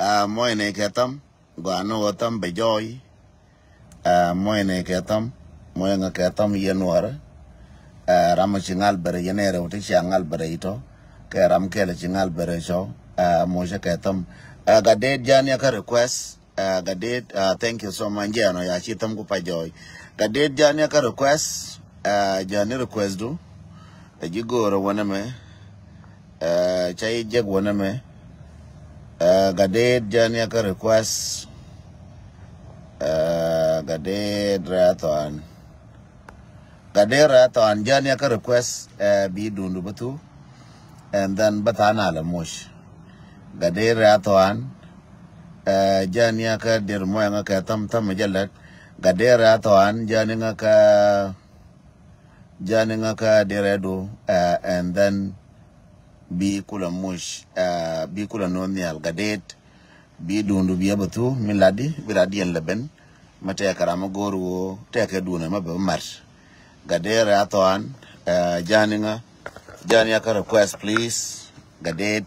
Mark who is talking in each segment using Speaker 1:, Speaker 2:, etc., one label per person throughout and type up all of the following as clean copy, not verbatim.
Speaker 1: Moine ketam, guano otam bejoy, moine ketam, moyanga ketam yenuara, ramachingal bere yenere, utishangal bere ito, keram kele chingal bere show, moja ketam, gadet jania ka request, gadet, thank you so much, jano ya chitam ku pajoy, gadet jania ka request, jani request do, jigoro waname, chay jeg waname, gadet jania ka request gadet raton jania ka request bi dundu batu and then batana la mosh gadet raton jania ka der moyanga ka tam majalat gadet raton jania ka deredo and then bi kula mush bi kula nonial gadet bi dundu bi abatu miladi biradi en leben mate karama goru teke duna mabe mar gadet aton jania ka request please gadet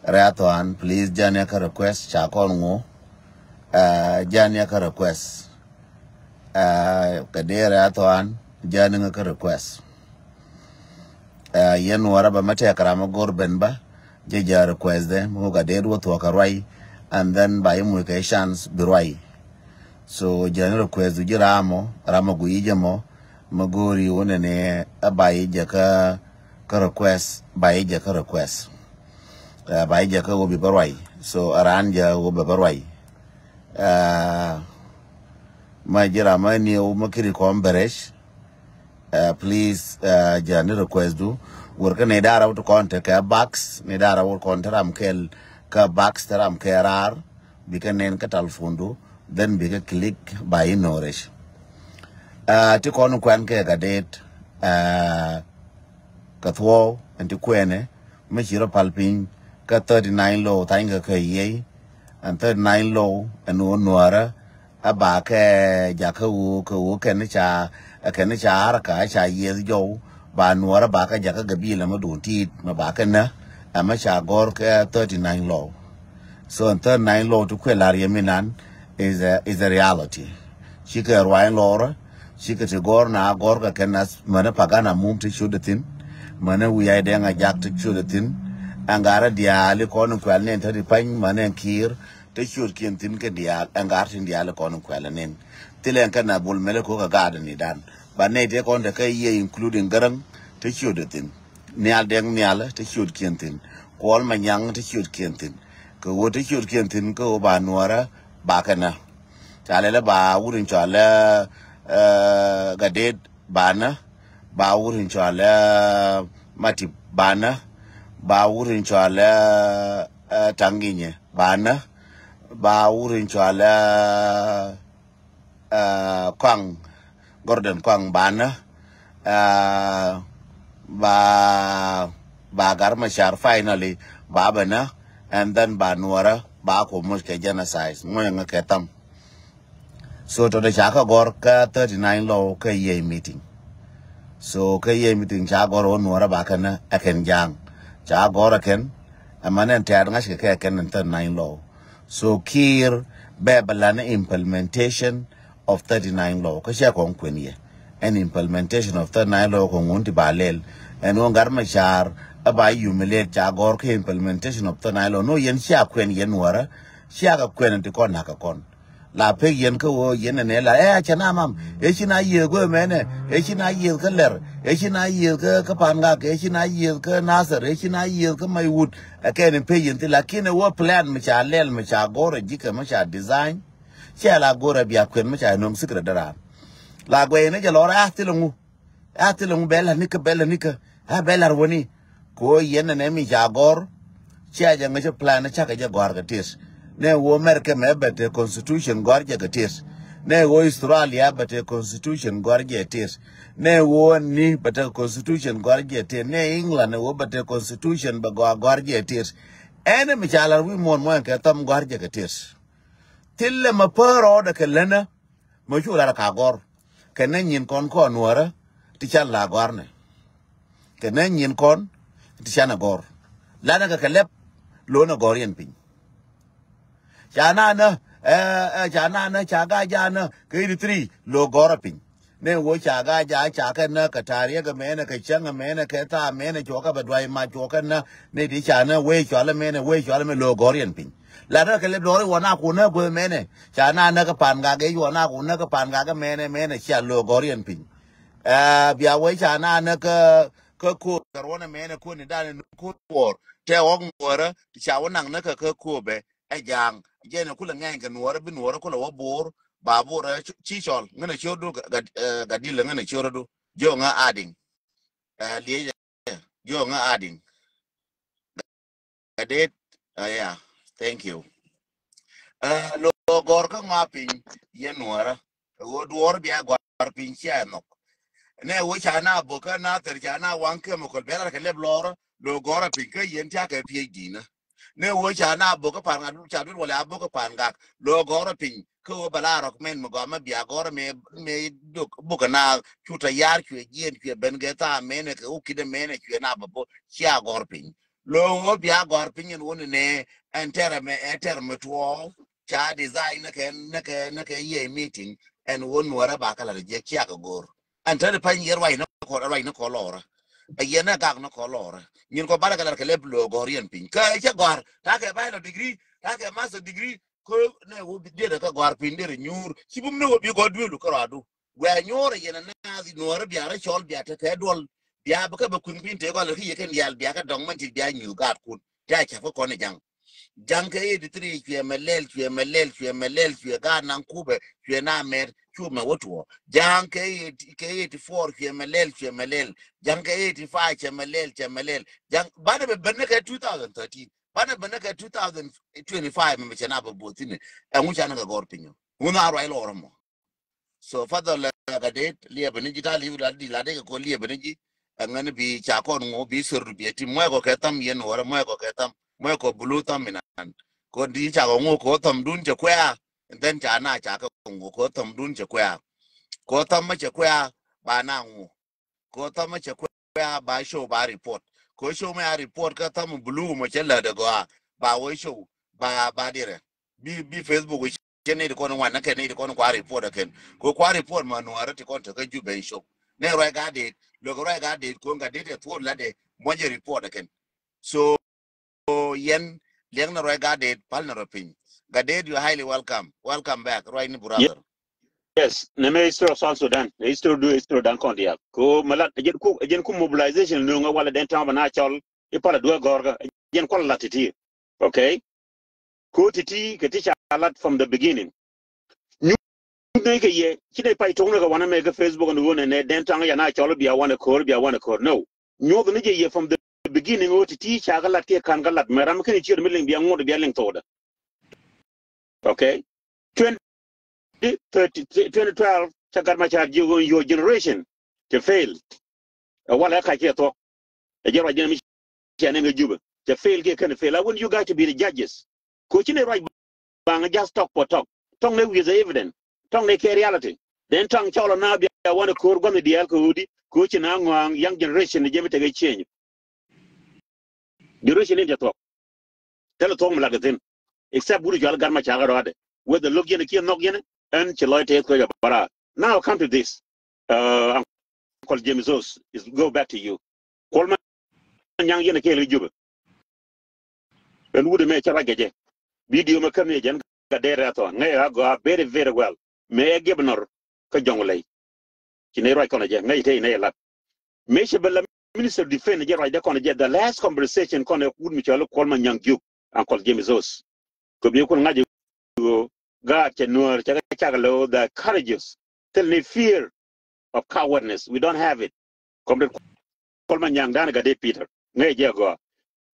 Speaker 1: raton please jania ka request cha kongo jania ka request gadet aton jania ka request yen waraba mate karama gor benba jeja request them who got dead what work right and then by mu ke chance birwai so jana request jiramo ramo guijamo magori wonene abai jaka ka request bai jaka request bai jaka go bi birwai so aranja go bi birwai ma jira mani o makiri ko amberesh please jana request do work ne dara to contact a box ne dara work contact kel ka box taram kerar bikanen ka telefondo then bika click by nourish ti kono kwan ke gadet ka thwo anti kwene me chiro palpin ka 39 low tanga ka ye and 39 low and onwara abake jaka wo ko ken cha haraka cha ye jo ba nuara baka jaka gabila madunti mabaka na amacha gor ka 39 low so 39 low to kwelari minan is a reality shika rwain lora shika te gor na gor ka kenas mana pagana mum te shudatin mana wiya denga jak te shudatin angara diali kono kwalnen tadi pan mana kir te shud kintin ke dial angar tin dial kono kwalanen tilen kana bul mele ko ka gadan ni dan banne te kon de kay ye including garang te shudatin nial deng nial te shud kintin kol manyang te shud kintin ko wote shud kintin ko ba nuara ba kana chalela ba wurin chala gadet bana ba wurin chala mati bana ba wurin chala tanginye bana ba wurin chala kwang gordon kwang bana ba garma shar finally babana and then ba nuara ba ko muske genocide moyanga ketam so to the chaka gor ka 39 law ka ye meeting so ka ye meeting cha gor on nuara ba kana aken jang cha gor aken amanen ta nga shi ka ken 39 law so kir bebalana implementation of 39 law ka sha kon kwenye an implementation of 39 law ko ngunti balel and on garma char about humiliate jagor ke implementation of 39 law no yen sha kwen yen wara sha ka kwen ti kon naka kon la pe yen ko yen ne la chana mam china ye go mene china ye ka ler china ye ka panga china ye ka nasar china ye ka mai wood ken pe yen ti lakini wo plan mi cha lel mi cha gor jika mi cha design sha la gor bia kwen mi cha nom sikra dara la gwe ne jalora atilungu bella nika bella woni ko yen ne mi jagor chaja ngaje plan cha ka jagor gatis ne wo merke me bete constitution gorje gatis ne wo Australia bete constitution gorje tis ne wo ni bete constitution gorje tis ne England wo bete constitution ba gorje tis ene mi chala wi mon ka tam gorje gatis tille ma paro da kelena mo chula ka gor kenen yin kon nuara ti chan la gorne kenen yin kon ti chan gor lana ka kelep lo na gor yen pin Chana na chana na chaga jana ke 3 lo gorapin ne wo chaga ja chaka na katari ga mena ka changa mena ka ta mena choka badwai ma choka na ne di chana we chola mena we chola me lo gorian pin la da ke le lori wana ku na go mena chana na ka pan ga ge wana ku na ka pan ga mena cha lo gorian pin bia we chana na ka ku karwana mena ku ni da ne ku por te ong wora ti cha wana na ka ku be ajang jene kula ngai ka nuora bi nuora kula wabor babur chi chol ngana chodu gadila ngana chodu jo nga adding liye jo nga adding gadet yeah thank you lo gor ka ngapin ye nuora wo duor bia gor pin sia no ne wo chana boka na ter chana wanke mo kol bela ka leblor lo gor pin ka yen ta ka phd na ne wo chana boka panga du cha du wala boka panga lo gor pin ko bala rok men mo ga ma bia gor me duk boka na chuta yar kwe yen kwe ben geta mene ko kide mene kwe na babo sia gor pin lo bia gor pin woni ne enter me to cha design na ke ye meeting and won wara ba kala je kya ka gor anta de pan yer wai na ko lora a ye na gag na ko lora nyin ko bara kala ke le lo gor yen pin ka che gor ta ke ba degree ta ke master degree ko ne wo bi de ka gor pin de nyur si bum ne wo bi go du ko radu we nyore yen na di nore bi ara chol bi ata ke dol biya ba ka ba kun pin te ko le ki ken yal biya ka dong man ti biya nyu gat kun ta ke ko ne jang janke edi 3 kwe ga nan kube kwe na mer chume wotuo janke edi 4 kwe janke edi 5 kwe jang bana be benne ka 2013 bana benne ka 2025 me chana ba botine engu chana ga gorpinyo una ro ilo ormo so father la ga det liye bene jitali ula di la de ko liye bene ji ngane bi cha kon ngo bi sur bi ti mo ko ketam yen wora mo ko ketam mo ko bulu tam minan ko di cha ngo ko tam dun che kwa then cha na cha ko ngo ko tam dun che kwa ko tam ma che kwa ba na ngo ko tam ma che kwa ba show ba report ko show ma report ka tam bulu mo che la de go ba wo show ba dire bi facebook kene ko no wana kene ko no kwa report ken ko kwa report ma no arati ko to ka ju be show ne ro ga de lo ro ga de ko ga de to la de mo je report ken so yen leng na ro ga de pal na ro pin ga de you highly welcome back right ni brother
Speaker 2: yes neme istro South Sudan istro dan kondia ko malat jen ku mobilization no nga wala den tamba na chol e pala do gorga jen ko latiti okay ko titi ke ti chalat from the beginning ñu ne ke ye ci ne pay tong nga wana me ga Facebook and wona ne den tanga ya na chol bia wana kor no ñu ne je ye from the beginning o titi chagalat ke kan galat meram ke ci miling bia ngod bia leng toda okay 2012 chagar machar your generation to fail wala ka ke to e jero jen mi chane me juba to fail ke kan fail I want you guys to be the judges ko chine right bang just talk for talk tong ne with the evidence tong ne ke reality then tong cholo na bia wana kur go me dial ko udi ko china ngwang young generation je me te change generation in to tell to mla gaten except buru jwal gar machar ade whether look yen ki nok yen and chilote ko ya bara now come to this Uncle James Os is go back to you. Kolman yang yene ke le juba. En wude me chara geje. Video me kan jen ga dere to ngay ha go very very well. Me gebnor ka jonglay. Ci ne roy kono je ngay tay ne lat. Me che bella minister defend je roy de kono je the last conversation kono wud mi chalo Kolman yang juk Uncle James Os. Ko bi ko ngaje ga che noor chaga lo the courageous tell me fear of cowardness we don't have it. Come Kolman yang dana ga de Peter. Ngay je go.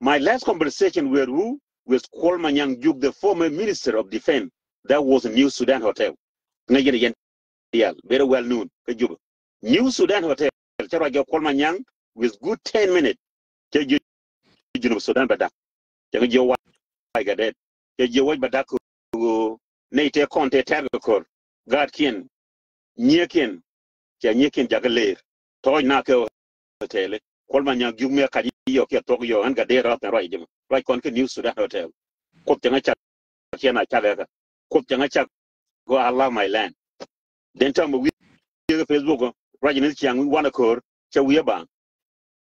Speaker 2: My last conversation with who was Kwalman Yang Juk, the former Minister of Defense. That was a New Sudan Hotel. Very well known. New Sudan Hotel. Kwalman Yang with good 10 minutes. Sudan Badak. Badak. Nate Conte Tagakor. God Kin. Nyekin. Nyekin Jagalir. Toy Nako Hotel. Kwalman Yang Juk me Kadi Tokyo and Gadera right. Right New Sudan Hotel. kiana chaga ko tanga chak go allow my land then time we Facebook rajin chiang wana kor cha wiya ba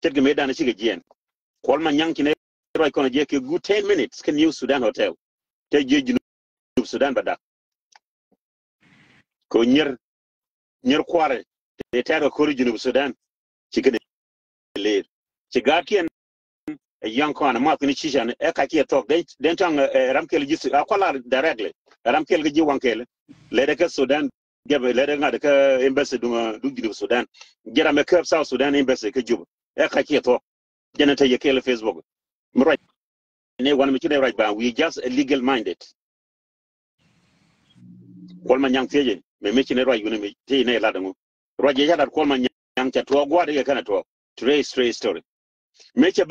Speaker 2: tet ge medan chi ge jen kol ma nyang kine roi kono je ke good 10 minutes can use Sudan hotel te je jinu Sudan bada ko nyer kware te taro ko jinu Sudan ci gene le ci gatien a young con ma ni chi jan e ka ki talk den tang ramkel ji akola directly ramkel ge ji wankel le de ka Sudan gebe le de ngade ka embassy du jinu Sudan jera me ka South Sudan embassy ka jub e ka ki talk jenata ye kele Facebook right ne wan mi ci de right ba we just legal minded kol ma nyang teje me ci ne right yune me te ne la dango roje ya dar kol ma nyang ta to gwa de kana to trace story me ci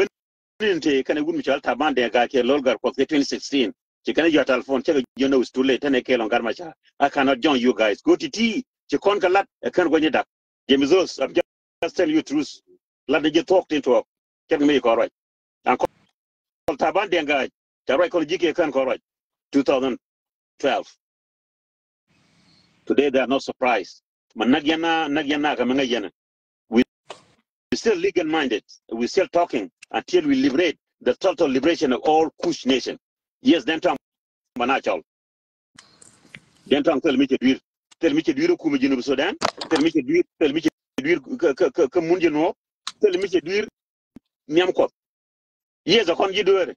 Speaker 2: te kana gun mi chal taban de ga ke lolgar ko 2016 ci kana your telephone ci you know it's too late ne ke longar ma cha I cannot join you guys go to tea ci kon ka lat e kan go ni dak Jemizos I'm just tell you truth la de talk to talk ke me ko right an ko taban de ga ta right ko jike kan ko right 2012 today they are not surprised man nagyana ka mga yana we still legal minded we still talking until we liberate the total liberation of all Kush nation yes then time manachal then time tell me to do ku mi jinu Sudan tell me to do ka munje no tell me to do nyam ko yes a kon jidore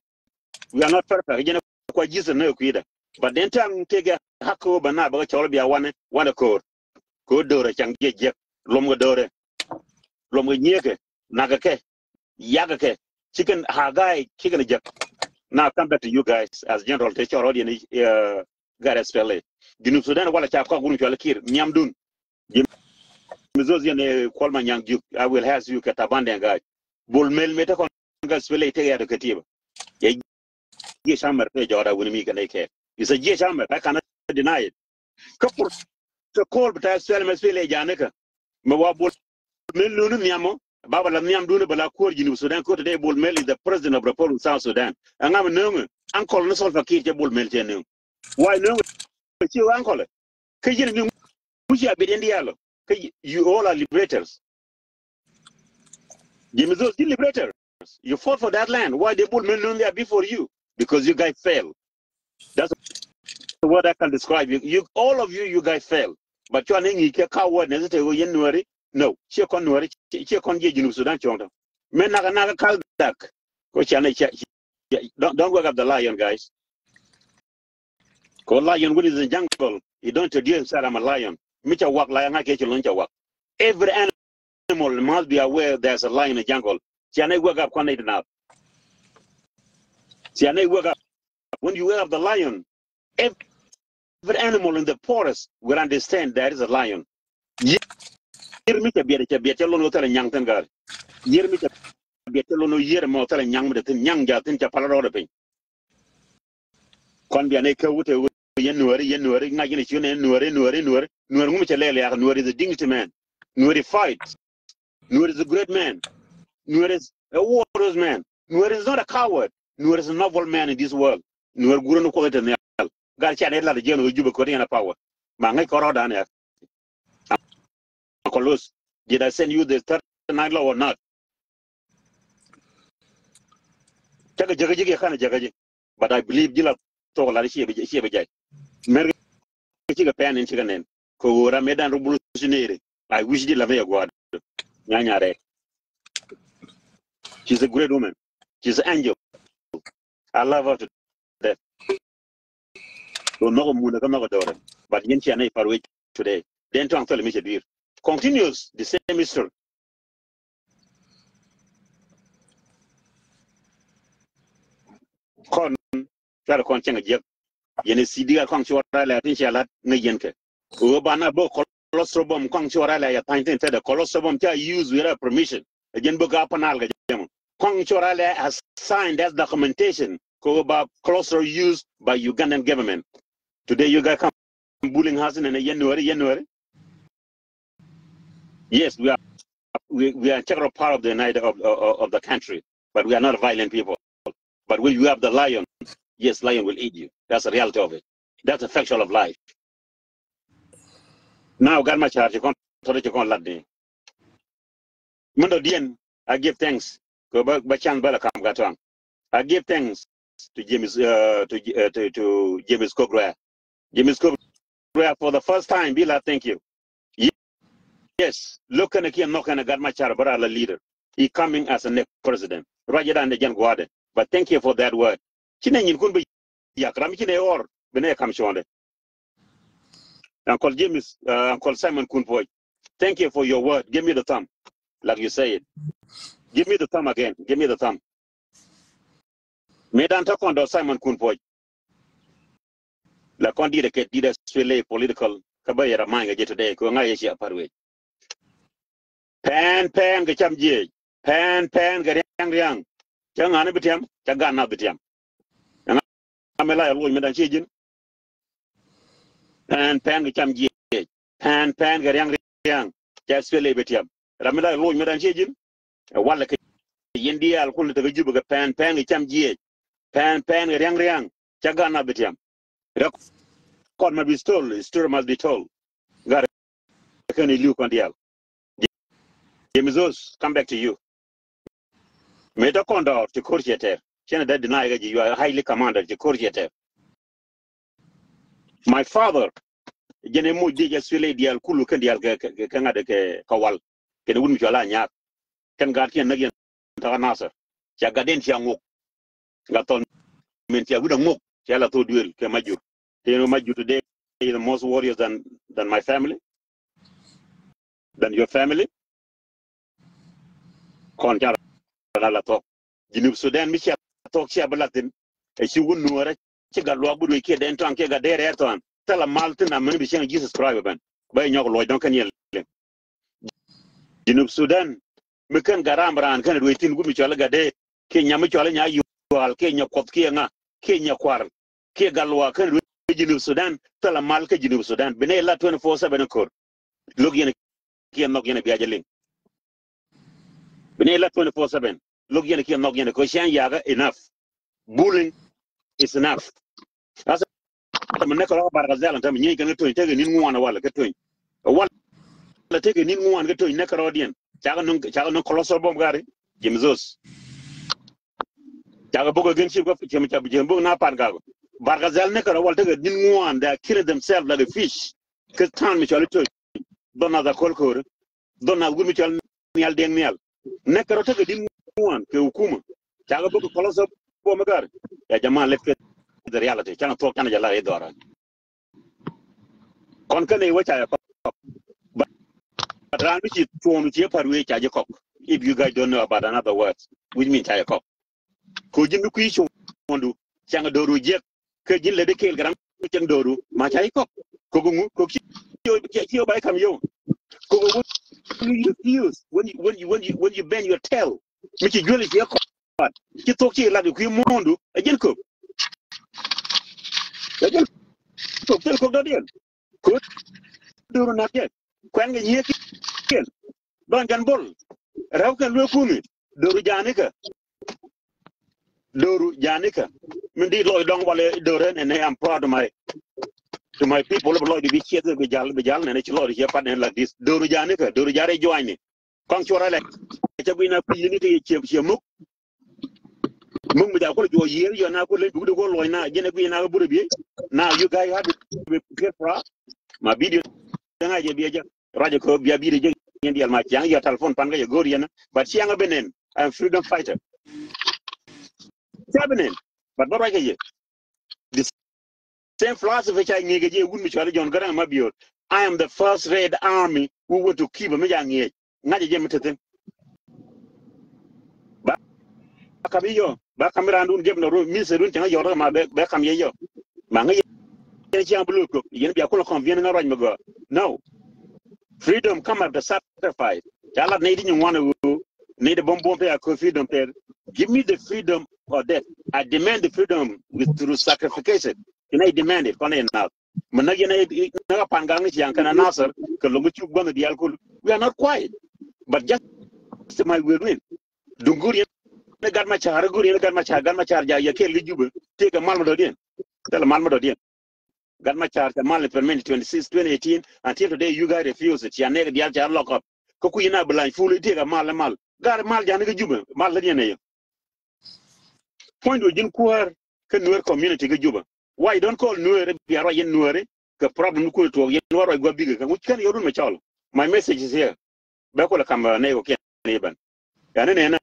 Speaker 2: we are not perfect you ko jisa no kuida but then time take hakko bana ba chol bia wana ko dore chang je lom go dore lom go nyeke naga ke yaga ke chicken hagai chicken je now come back to you guys as general te choro di gar SPLA Junub Sudan wala cha ko gunu chol kir nyam dun mizozi ne kolma nyang juk I will have you katabande guy bol mel meta kon gal SPLA te ya de katiba ye shamar te jora woni mi kan ke is a ye shamar I cannot deny it kapur to call but SPLA janeka ma wa bol mel nunu nyamo baba la nyam dun bala ko Junub Sudan ko today bol mel is the president of Republic of South Sudan angam nungu ankol no sol fakir te bol mel te nungu why nungu ci ankol ke yen ni mushi abedendi yalo you all are liberators Jimmy liberators you fought for that land why they bull men there before you because you guys failed that's what I can describe you all of you guys failed but you are ngi ke coward ne te yen nuari no che kon nuari che kon je Junub Sudan chonto men naga kal dak ko chane don't work up the lion guys ko lion when is in the jungle you don't introduce that I'm a lion micha walk lion ha ke chelon cha walk every animal must be aware there's a lion in the jungle chane work up connected now chane work up when you have the lion every animal in the forest will understand there is a lion yer mi ta biete lo no tele nyang tan gar yer mi ta biete lo no yer mo tele nyang mi tin nyang ja tin cha pala ro pe kon bi ane ka wute yen nuari nga gine chune nuari ngum cha lele ya nuari is a dignity man nuari fight nuari is a great man nuari is a warrior man nuari is not a coward nuari is a noble man in this world nuari guru no ko ete gar cha ne la de jeno juba ko na power ma ngai ko roda ne kolos did I send you the 39 law or not taga jaga kana jaga but I believe jila to la shi be jai mer ci ga pen ci ga nen ko ra medan revolutionary I wish di la me god nyanyare she's a great woman she's an angel I love her to death do no mu na ko dore but yen ci anay parwe today then to tell me dir continues the same history kon fer kon ci nga jek yene sidiga kon ci wara la tin shala nga yenke o bana bo colostrum kon ci wara la ya tan tin the colostrum ta use without permission again bo ga panal ga jam kon ci wara la has signed that documentation ko about colostrum used by Ugandan government today you guys come bullying us in a January yes we are integral part of the night of the country but we are not violent people but you have the lion yes, lion will eat you. That's the reality of it. That's the factual of life. Now, God, my charge, you can't let me. Mundo Dien, I give thanks. I give thanks to James to James Cogra. James Cogra, for the first time, Bila, thank you. Yes, look at the knocking got my Charabara leader. He coming as a next president. Roger than the Jan Guade. But thank you for that word. Chinen could be Yakramchine or Bene Kamshonde. Uncle James, Uncle Simon Kunpoy. Thank you for your word. Give me the thumb. Like you say it. Give me the thumb again. Give me the thumb. Medan Takondo Simon Kunpoy. La Condi the Kate did a political Kabayara Manga today. Kungayashi Parway. Pan Gacham J. Pan Garang. Young Anabitiam, Chagana Bitiam. And I'm a lie of Medan Chijin. Pan Gacham J. Pan Garang, just Philly Bitiam. Ramila Lloyd Medan Chijin. A while like India, I'll call it the Juba Pan Gacham J. Pan Garang, Chagana Bitiam. Record must be told, the story must be told. Got a Luke on the L. James, come back to you. Metaconda to Courtier. Canada deny you are highly commanded to Courtier. My father, Genemu Dijas Fili Dial Kulu Kandial Canada Kawal, can Wunjala Nyak, can Gartian Nagan Taranasa, Jagaden Tiamuk, Gaton Mentia Wudamuk, Jala to duel, Kamaju. You know, Maju today is the most warriors than my family, than your family. Conjara talk. Jinub Sudan, Michel talk Shabalatin, and she wouldn't know it. She got Log with kid and Tonka got there at on. Tell a Malton, I'm going to be saying Jesus Christ, by your Lord Duncan. Jinub Sudan, Mekan Garambran, can wait in Gumichalaga day, Kenya Michalina, you are Kenya Kotkiana, Kenya Quar, Kegalwa, can read Jinub Sudan, tell a Malka Jinub Sudan, Benela 24/7 court. Look in a key not going to be a link. Benela 24/7. Look in a key not going to Koshan Yaga enough. Bullying is enough. That's a Manaka Bargazal and Tammy can take an in one while get to it. A while take an in one get to Necarodian. Chagano Colossal Bomgari, Jimzos. Jagaboga against you, Jimbo Napargago. Bargazal Necar, will take a din one that kill themselves like a fish. Because town Michel to don't have the Colcor, don't have good Michel Nial Daniel. Necar take a din one, Kukuma. Jagaboga Colossal Bomagari. Yajaman left the reality. Cannot talk Canada Edora. Concane, which I but around which you form to your parway, Chajacop. If you guys don't know about another words, which means Chayakop. Could you be want to Changadoru Jet? Could you let the kill Grand Chandoru, Machayakop? Kogumu, Koki, you by come you. Kogu, you refuse when you bend your tail, which is really your cop. You talk here like a Kimondu, a Jenko. Cook could do not yet. Quang here, don't can bull. Raukan Lukumi, Doru Janica. Mindy Lloyd don't want to do it, and I am proud of my people of Lloyd to be here with Bijal and it's Lord here partner like this. Doru Janica, Doru Jare join me. Conchora like Chabina unity Chimuk. Mung with our year, you're now going to go Loina, Genevieve now Burbi. Now you guys have to be careful. My video, then I be a radical, be a video. India, my young, your telephone, Panga, your Gorian, but Chianga Benin, I'm freedom fighter. Benin, but what I get the same philosophy I need a wound which John Graham Mabio. I am the first Red Army who were to keep a young age. Not a gem. Bakamio, Bakamirandun gave no room, Miss Runta, your Bakamio. Manga Blue Cook, Yenbiakola convening a right. No. Freedom come after sacrifice. Jala needing one who need a bomb pair, freedom pair. Give me the freedom or death. I demand the freedom through sacrifice. Can I demand it? Now, Managana Pangangi Yankan and Nasser, Kolomuchu Gona the alcohol. We are not quiet, but just my will win. Dungurian ne gar ma char guri ne gar ma char ja ya ke li juba te ga mal ma do dien tell mal ma do dien gar ma char ta mal permanent 26 2018 until today you guys refuse it ya ne ga ja lock up ko ku ina blan fulu te ga mal gar mal ja ne ga juba mal la dien ne point do jin kuar ke nuer community ga juba why you don't call nuer bi aro yen nuer ka problem ku to yen waro go biga ka kan yorun ma chalo my message is here ba ko la kam ne ko ken ne ban ya ne na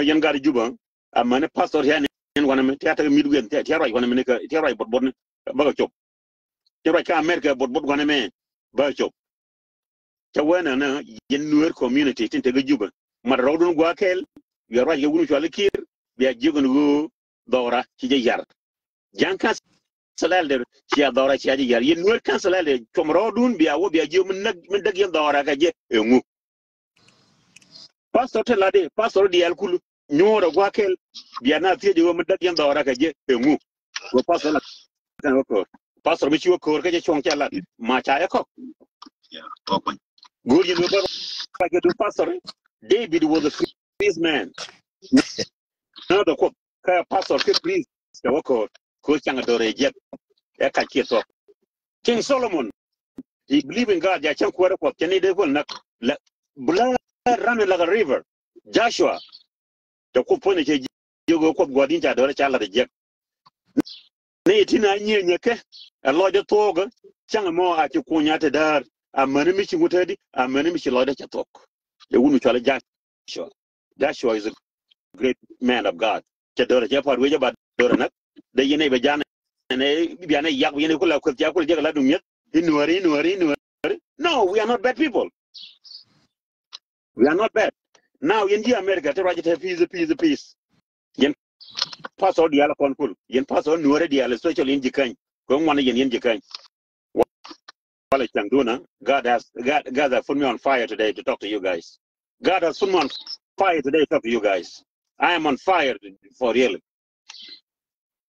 Speaker 2: yen gar juba amane pastor ya ne wana me tiata mi dugen tiara wana me ka tiara bot ba ko chop tiara ka america bot wana me ba chop ta wana na yen nuer community tin te ga juba ma rawdun gwa kel ya ra yewunu chale kir biya jigon go dora ci yar jankas salal ci dora ci yar yen nuer kan salal tom rawdun biya wo biya jom min dag yen dora ka je engu pastor te lade pastor di alkulu nyora gwa kel biya na tie wo min dag yen dora ka je engu go pastor la kan ko pastor mi ci wo ko ka je chong cha lat ma cha ya ko
Speaker 3: Yeah, talk on.
Speaker 2: go yen wo ba ga do pastor David was a free man. No, the quote, pastor, please, the worker, coach and adore jet, a King Solomon, he believed in God, Jachan Quarter, Kennedy will not let blood run like a river. Joshua, the coupon, you go quote Guadinja, the child of the jet. 19 years, a lawyer toga, Changamo at your Kunyata dar, a manimichi wooded, a manimichi lawyer talk. The woman call Joshua. Joshua is a great man of God. Chadora Japar Wija about Doranak, the Yene Bajan and a Biana Yak Yenikola Kutjakul Jagaladum yet, Inuari. No, we are not bad people. We are not bad. Now in America, to write a peace. Yen pass all the Alapon Pool, Yen pass on Nuare the especially in Jikan, going one in Jikan. God has put me on fire today to talk to you guys. God has put me on fire today to talk to you guys. I am on fire for real.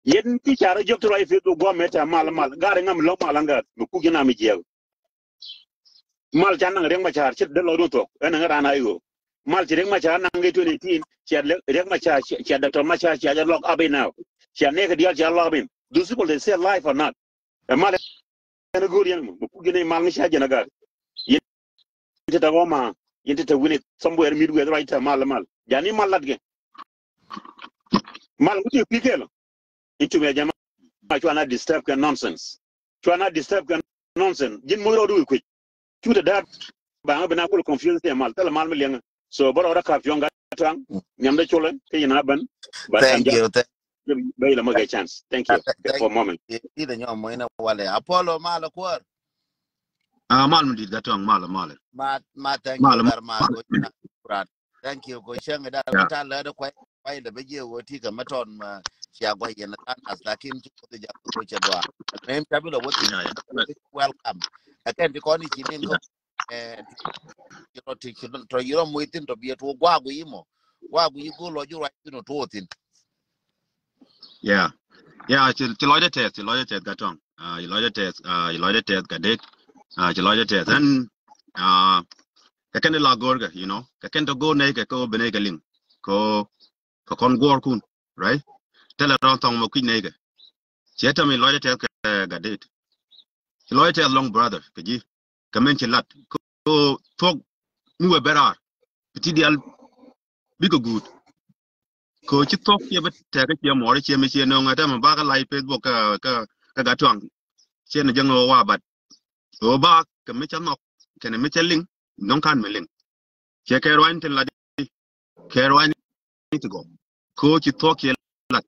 Speaker 2: Yen ti chara jok to right to go meta mal gar ngam lo malanga ku gina mi jew mal chan nang reng ma char chit de lo do to en ngara na yo mal ti reng ma char nang ge 2018 chat reng ma char chat Dr. ma char chat lock up now chat ne ga dial chat lock in those people they say life or not e mal en go yen ku gina mal ni sha jana gar yen ti ta go ma yen ti ta wini somewhere midway right mal jani mal lat ge mal muti pikelo into me jama trying disturb the nonsense. Trying to disturb the nonsense. Jin mo do quick. To the dad ba nga bana ko confuse te mal tala mal milenga. So boro ora ka fionga tang nyam de chole ke yana ban but I'm
Speaker 1: Thank
Speaker 2: just
Speaker 1: you.
Speaker 2: bay la a chance. Thank you for a moment.
Speaker 1: Ida nyom mo ina wale. Apollo mala kwar.
Speaker 3: Mal mudi gatong
Speaker 1: Ma thank you
Speaker 3: mal.
Speaker 1: gar ma ko na kurat. Thank you ko shanga da
Speaker 3: Yeah.
Speaker 1: mata la da kwai da beje woti ga maton ma sha gwa yana tanas lakin ki ko ja ko che dwa. Mem tabilo woti
Speaker 3: Yeah.
Speaker 1: welcome. Akan ti ko ni chinin ko to yiro mo itin to biet wo gwa gu yimo. Gwa gu yigo lo ju right no to tin.
Speaker 3: Yeah. Yeah, ci loide test gatong. You loide test gadet. Ci loide test and ka ken la gorga, you know. Ka ken to go ne ka ko bene galing. Ko kon gor kun, right? Tell ron tong mo kin ne ga. Ci ta mi loide test gadet. Ci loide test long brother, ka ji. Ka men ci lat. Ko tok mu berar. Piti dial bigo good. Ko ci tok ye bet te ka ci mo ci mi ci no ngata ma ba ka like Facebook ka gatong. Ci na jango wa bat. So ba ka mi cha nok kene mi cha ling non kan mi ling che ke roin tin la di ke roin to go ko chi to ke la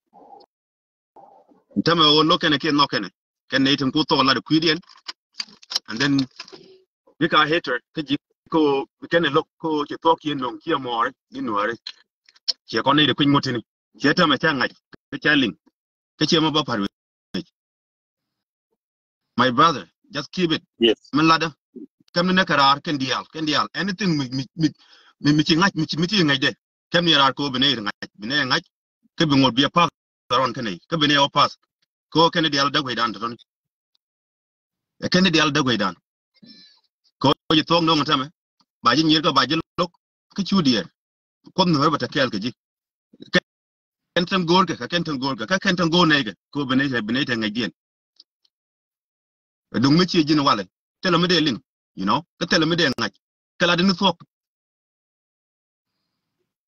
Speaker 3: tama o lo kene ke no kene itin ku to la de kwidien and then we ka hater ke ji ko kene lo ko chi to ke no ki mo ni no re che ko ne de kwin mutini che tama cha ngai ke cha ling ke che mo ba par my brother just keep it
Speaker 2: Yes.
Speaker 3: man lada kam ne karar ken dial anything mi ci ngaj mi ci ngaj de kam ni rar ko bene ngaj ke bi ngol bi pass ron kene ke bene o pass ko kene dial da dan ton e kene dial da dan ko yi tong no ngata me ba ji nyir ko ba ji lok ke chu dier ko no ba ta kel ke ji kentan gorga ka kentan gorga ka kentan go nega ko benete ngajien dung mi ci jin wala tele me de ling you know ka tele me de ngaj kala de fok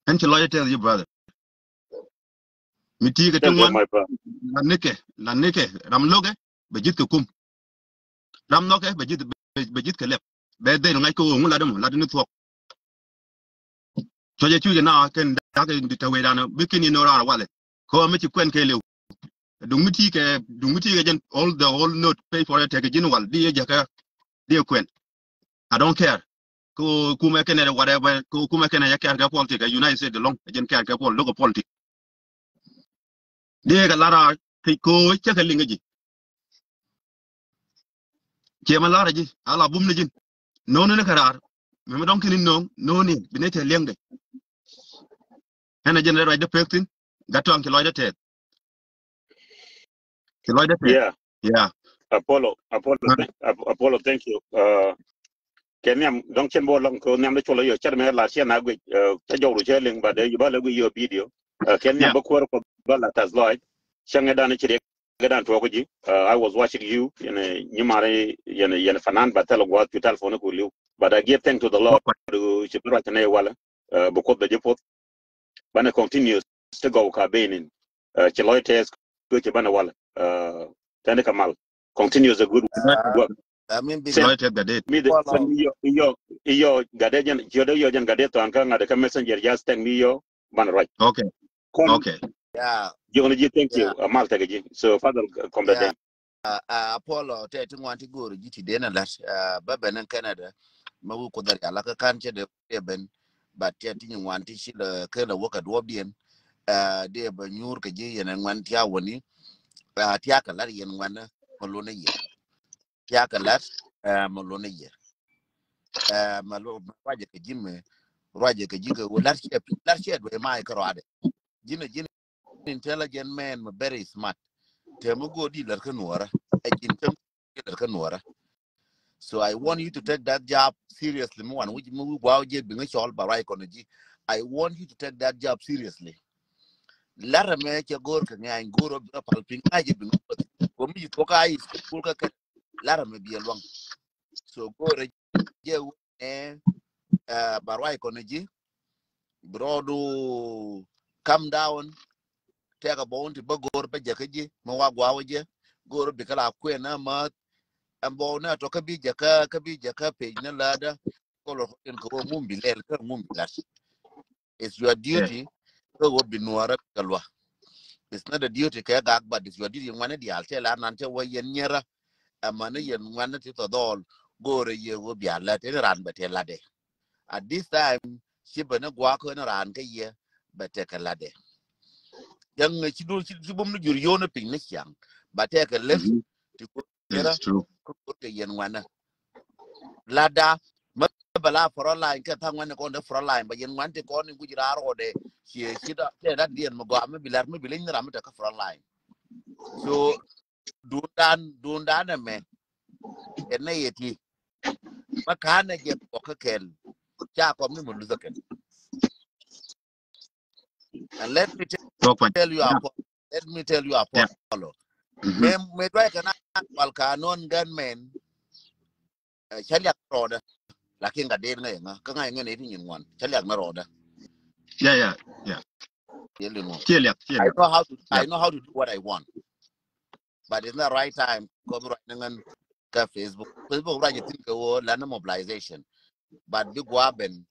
Speaker 3: en ci loyal tell you brother mi ti ka
Speaker 2: Tell them,
Speaker 3: tungwan
Speaker 2: my brother.
Speaker 3: la neke ram loge be jit ko kum ram noke be jit ka lep be de ngaj ko ngula dem la de fok so je chu na ken da ke di tawe dana bikini no ra wala ko mi ci kwen ke lew dung mi ti ke jen all the whole note pay for it ke jin wal di je ka di kwen I don't care ko kuma kene whatever ko kuma kene ya kar ga politic United States long jen kar ga local politics de ga lara ko ce ka linga ji ke ma lara ji ala bum ne jin no ne karar me don kinin no ni binete lenge ena jen right the person gato an kiloide te
Speaker 2: Yeah,
Speaker 3: yeah
Speaker 2: Apollo, thank you. Kenyam don't chen bo long ko nyam de cholo yo char me la chen na gwe ta jo ru cheling ba de ba le yo video. Kenyam
Speaker 3: yeah
Speaker 2: bo ko ko ba la tas loy. Change dan chire gadan to ko ji. I was watching you in a nyimare yen fanan ba tele go to telephone ko liu. But I give thanks to the Lord to chipra tane wala. Bo the jipot bana continues to go ka benin. Chiloy test go chibana wala. Tane kamal continues the good work.
Speaker 1: I mean, big
Speaker 2: Send
Speaker 3: loyalty ga de
Speaker 2: me the
Speaker 1: follow.
Speaker 2: yo gadejan jodo yo jan gadeto an kanga the messenger just thank me yo man right kon
Speaker 3: okay
Speaker 1: Yeah,
Speaker 2: yo ji thank
Speaker 1: yeah,
Speaker 2: you malta gaji so father come the
Speaker 1: yeah.
Speaker 2: day
Speaker 1: Apollo, te want to go to GT Dana that, Baba in Canada, Mawu Kodari, Alaka Kancha, the Ben, but getting one tissue, Kerla work at Wobian, dear Banyur Kaji and one Tiawani, Tiaka Lari and one Malona year. Tiaka Lat, Malona year. Malo, Raja Kajim, Raja Kajiga, well, last year, my carade. Gina intelligent man, very smart. Temugo di Larkanwara, I can tell so I want you to take that job seriously. More which move wow being a shawl by I want you to take that job seriously. Lara make your go and go up palping. I give for me to I school Lara may be along. So go you Barai Konaji, Brodo come down, take a bone to Bogor Bajakaji, Mawagwawaja, go to Bicala Quena and bona to kabi jaka page na lada color in ko mumbi lel ka mumbi las. It's your
Speaker 3: yeah
Speaker 1: duty to go be nuara kalwa. It's not a duty ka gag, but it's your duty one di altel anante wa yen nyera amane yen one to dol go re ye go be ala te ran bete lade. At this time shibana gwa ko na ran ka ye bete ka lade. Yang chi bum nu jur yona pin ne kyang but take a left to go nyera
Speaker 3: it's true
Speaker 1: ko yen wana lada bala for line ka tangwan ko de for line ba yen wante ko ni gujira ro de shida te da dien mo go am bilar mo bilin ram ta ka for line so dundan me ene yeti makana je ko ka kel cha ko mi mo luzaken and let me
Speaker 3: talk one
Speaker 1: tell you
Speaker 3: yeah
Speaker 1: Apollo me try kana wal kanon gunmen chalyak roda lakin ga den nga ka ngai ngene tin yin wan chalyak na roda
Speaker 3: yeah
Speaker 1: yelin
Speaker 3: chelia
Speaker 1: I
Speaker 3: yeah
Speaker 1: know how to do what I want. But it's not right time. Come right now Facebook. Facebook right you think land mobilization. But big waben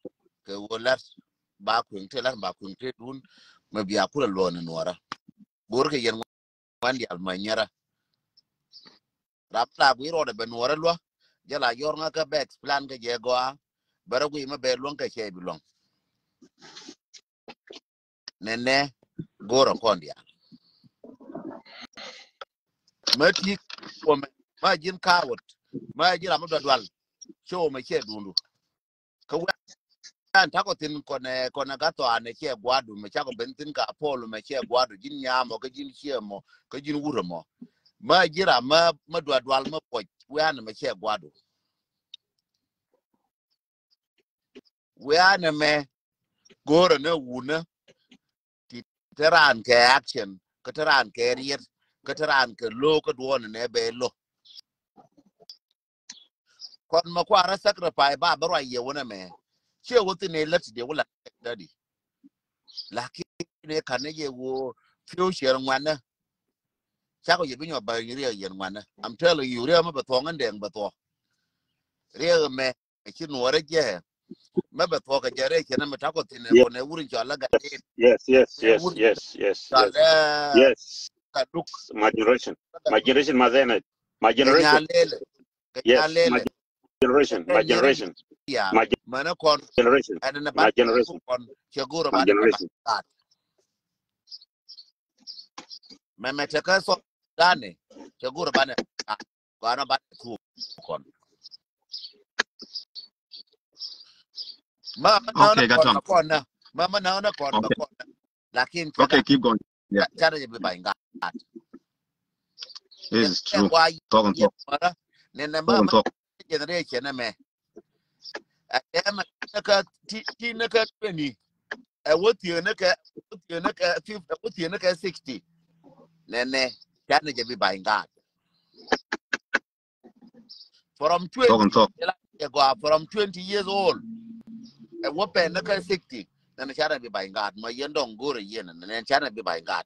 Speaker 1: ke let back when tell us back when dun maybe akula loan and water. Gorke yen one the almanyara. Rapla we wrote a benwara lo. Jala yornga ka back plan ke jegoa. But we may be long ka che belong. Nene goro kondia. Mati woman. Ma jin coward. Ma jin amadwal. Show me che dundu. Tako tin kone gato ane che guadu me chako bentin ka polo me che guadu jin nyamo ka jin chiemo ka jin wuro mo ma jira ma dwadwal ma po we ane me che guadu we ane me goro ne wuna ti teran ke action ke teran ke riet ke teran ke lo ke duon ne be lo kon ma kwara sacrifice ba baro ye wona me che wote ne let de wala dadi lakini kan ye wo future ngwana cha ko ye binyo ba yiri ye ngwana I'm telling you re ma ba to ngandeng ba to re me ki no re je ma ba to ka jere ke na mata ko tine
Speaker 2: Yes,
Speaker 1: ko ne wurin cha laga
Speaker 2: yes, yes,
Speaker 1: ne
Speaker 2: yes,
Speaker 1: wurin
Speaker 2: yes, yes,
Speaker 1: cha
Speaker 2: yes,
Speaker 1: le
Speaker 2: yes.
Speaker 1: ka duk
Speaker 2: My generation. My generation, my then. My
Speaker 1: kenya
Speaker 2: generation.
Speaker 1: lele
Speaker 2: Yes, my generation. My
Speaker 1: nyere
Speaker 2: generation.
Speaker 1: ya
Speaker 2: My
Speaker 1: mana kon
Speaker 2: generation.
Speaker 1: adana
Speaker 2: My
Speaker 1: ban
Speaker 2: generation.
Speaker 1: kon cheguro
Speaker 2: My
Speaker 1: bana ba
Speaker 2: generation.
Speaker 1: meme teka so dane cheguro bana bana ba tu kon ma na na
Speaker 3: Okay, got
Speaker 1: kon
Speaker 3: on.
Speaker 1: ma kon na ma na kon ma
Speaker 3: Okay.
Speaker 1: kon lakin
Speaker 3: Okay,
Speaker 1: chega
Speaker 3: keep going. Yeah,
Speaker 1: chara je ba inga
Speaker 3: this
Speaker 1: yen
Speaker 3: is true.
Speaker 1: wa
Speaker 3: Talk and
Speaker 1: yen
Speaker 3: talk.
Speaker 1: mara ne na
Speaker 3: Talk
Speaker 1: ma
Speaker 3: and talk.
Speaker 1: generation na me em ka ti na ka ni woti na ka 50 woti na ka 60 nene chana je ba inga from
Speaker 3: Talk
Speaker 1: 20
Speaker 3: and talk.
Speaker 1: go from 20 years old and what pen na ka 60 nene chana be ba inga ma yendong gore yen nene chana be ba inga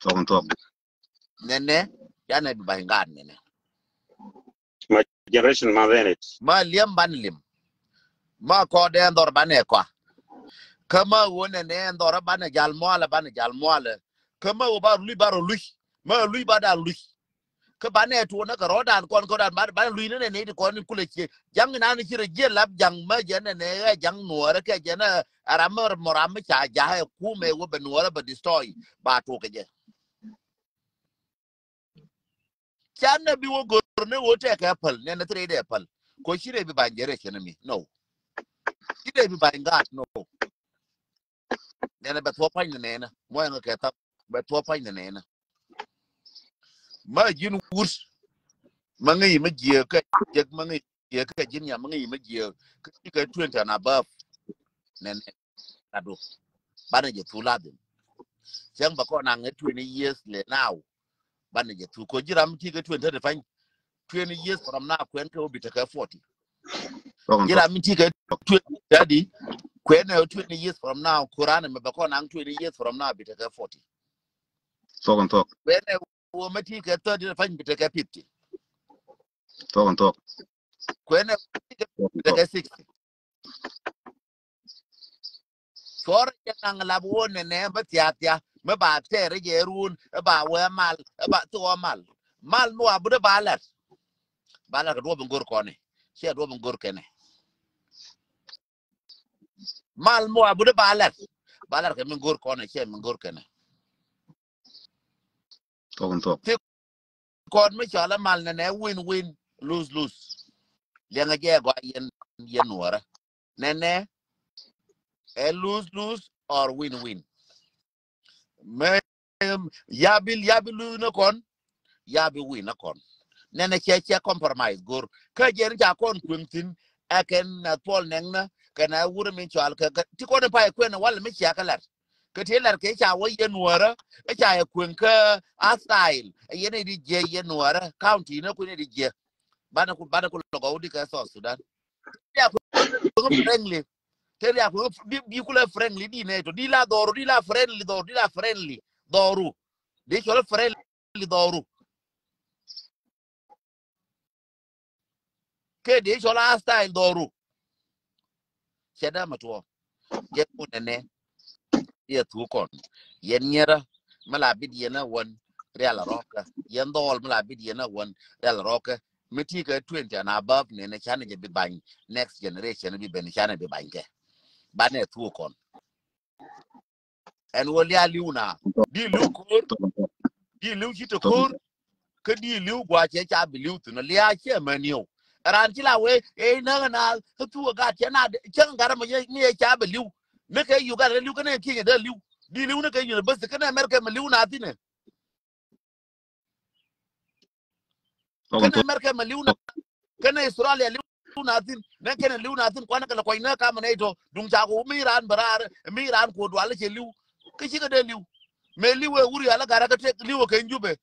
Speaker 3: Talk and talk.
Speaker 1: nene chana be ba inga nene
Speaker 2: My generation, my then it.
Speaker 1: ma liam ban lim ma ko de ndor bane ko kama wona ne ndor bane jal moala kama wo ba lu baro lu ma lu ba da lu ka bane to na ka rodan kon ko dan ba lu ne ne ko ni kule che jang na ni chire je lab jang ma je ne jang nuora ke je na aramor moram cha ja ku me wo be nuora ba destroy ba to ke je chan na bi wo gor ne wo te ka pal ne na tre de pal ko chire bi ba jere che na mi no chire bi ba ngat no ne na be to pa ne na mo nga ke ta be to pa ne na ma jin wurs ma ngi ma je ka je ma ngi je ka jin ya ma ngi ma je ka 20 na ba ne ado bana je tula din yang ba ko na nge 20 years le now bana je tu ko jiram ti ga 20 de fan 20 years from now kwen ko bi ta ka 40
Speaker 3: Talk and talk.
Speaker 1: jiram ti ga 20 daddy kwen 20 years from now quran me ba ko na 20 years from now bi ta ka 40
Speaker 3: Talk and talk.
Speaker 1: kwen wo ma ti ga 30 de fan bi ta ka 50
Speaker 3: Talk and talk.
Speaker 1: kwen ti ga
Speaker 3: Talk
Speaker 1: bi
Speaker 3: and
Speaker 1: ta
Speaker 3: talk.
Speaker 1: ka 60 for ya nang la wo ne ba tia tia me ba te re je run ba we mal ba to mal no abu de balat bala ka do ngor ko ne she do ngor kene mal mo abu de balat ka min gor ko ne she min gor kene
Speaker 3: Talk and talk.
Speaker 1: ti kon me chala mal ne win win lose lose le nga je go yen wora ne lose lose or win win me yabil na kon yabi win na kon ne che compromise gor ka je ja kon kuntin aken na pol nengna kana wuro min chal ka ti ko ne pa ko ne wal mi cha kala ka te lar ke cha wo yen wora e cha ya kun ka a style yen di je yen wora county na ku ne di je bana ku logo di ka so Sudan ya ku friendly te ya ku di ku la friendly di ne to di la doru di la friendly doru di chol friendly doru ke di chol a style doru cheda matwo je ku ne ya tu kon yen nyera mala bid yena won real roka yen dol mala bid yena won real roka miti ka 20 and above ne chane je bi ban next generation bi ben chane bi ban ke bane tu kon en wol ya liuna di lu kur
Speaker 3: Talk and talk.
Speaker 1: di lu chito
Speaker 3: Talk and
Speaker 1: kur
Speaker 3: talk.
Speaker 1: ke di lu gwa che cha bi lu tu no lia che maniu ran ti la we e na tu ga che na chen ga ma ye ni cha bi lu me ke yu ga lu ke ne ki ga lu di lu ne ke university ke na america ma lu na ti ne
Speaker 3: Talk and
Speaker 1: kana
Speaker 3: talk.
Speaker 1: america ma liuna kana australia liuna tin na kana liuna tin kwana kala koina ka mana ito dung cha ko miran barar miran ko dwal che liu ke chiga de liu me liwe uri ala gara ka tek liwe ke njube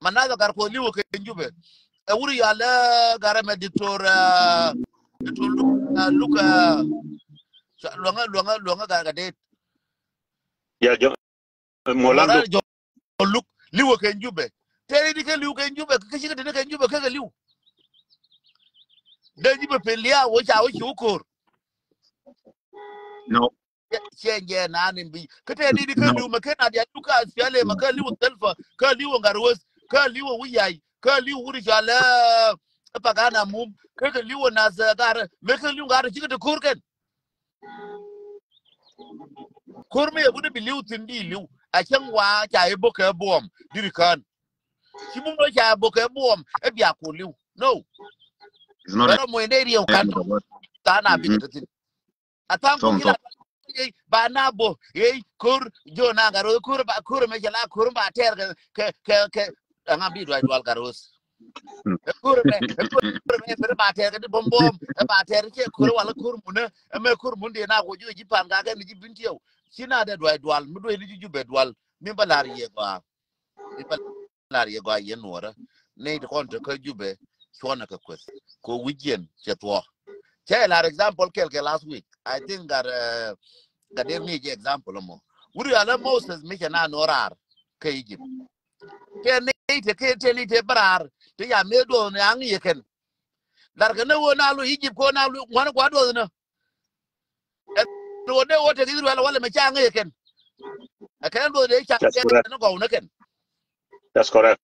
Speaker 1: manaza gar ko liwe ke njube e uri ala gara me dictor luka luanga gara de
Speaker 2: ya jo molan
Speaker 1: moral jo luk liwe ke njube tere di ke liwe ke njube ke chiga de ke njube ke liwe de njube pelia wo cha wo chukur
Speaker 3: No.
Speaker 1: change na nimbi kete di ke
Speaker 3: No.
Speaker 1: liwe makena dia luka asiale makali liwe telfa ka liwe garwas ka liwe wiyai ka liwe uri jala pagana mum ke liwe na zagar me ke liwe gar chiga de kurken kurme ya bude biliu tindi liu a can wa cha e boka bom dirikan shi mun no cha boka bom e bia ko liu no
Speaker 3: It's not
Speaker 1: pero mo ne ri o kan ta na bi de tin atan ko kila ba na bo kur jo na garo kur ba kur me jala kur ba ter ke nga bi do wal garos kur me ba ter ke bom bom ba ter ke kur wala kur mun me kur mun de na ko ju ji pan ga ni ji bintiyo sina de dual mu do ni ju be dual mi balar ye gwa ye nora ne de kon to ko jube sona ka kwes ko wijen che to che la example kelke last week I think that there me example mo uri ala Moses mi kana norar ka Egypt ke ne te ni te barar te ya me do ne an yeken dar ka ne wona lu Egypt ko na lu wana gwa do na no de wote di wala me cha an yeken akan do de cha na go na ken
Speaker 2: that's correct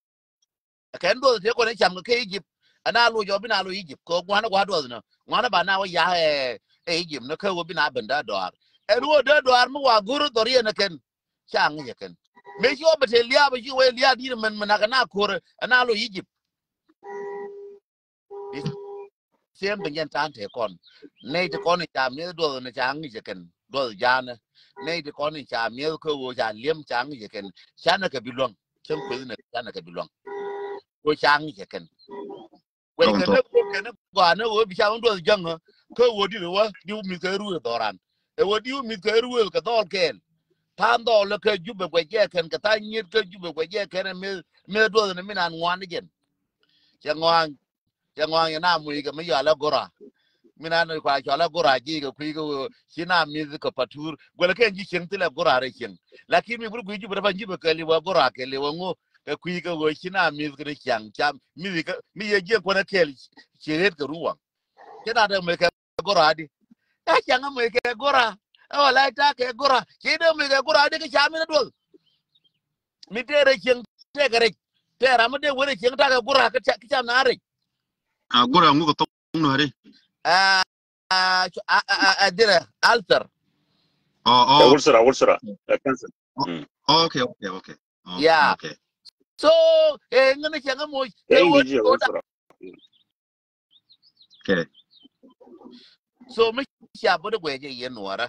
Speaker 1: akan do de ko ne cham ka Egypt ana lu jo bina lu Egypt ko wana gwa do na wana ba na wa ya Egypt na ka wo bina benda do ero de do ar mu wa guru dori na ken chang ye ken me shi o bete liya ba shi we liya di men na kana kor ana lo Egypt sem benyen tan te kon ne te kon cha me do na chang ye ken do jana ne te kon cha me ko wo cha liem chang ye ken chana ka bilong chem ko ne chana ka bilong ko chang ye ken we ken ko na wo bi cha do jang ko wo di wo di mi ka ru doran e wo di mi ka ru ka dol ken tando le ke jube gwe je ken ka ta nyir ke jube gwe je ken me do ne minan ngwan gen changwan na mu ga me ya la gora minan kwa cha la gora ji ga ku ga sina mi ka patur gole ken ji chen tile gora re chen lakini mi buru ku jube ba jube ke li wa gora ke li wa ngo ka ku ga wo sina mi ga chang cham mi ga mi ye je ko na ke chi het ka ruwa ke da me ka gora di ta changa me ke gora wala ta ke gora ke do me ke gora de ke chami na dol mi tere chen te gare tera mo de wore chen ta ke gora ka cham na re
Speaker 3: Gora ngu ko to no hari.
Speaker 1: Dire alter
Speaker 3: Oh.
Speaker 2: Ulsera cancer
Speaker 3: Okay.
Speaker 1: yeah
Speaker 3: Okay.
Speaker 1: so ngene changa mo
Speaker 2: ngi ulsera
Speaker 3: Okay.
Speaker 1: so mi sha bo de gwe je ye nora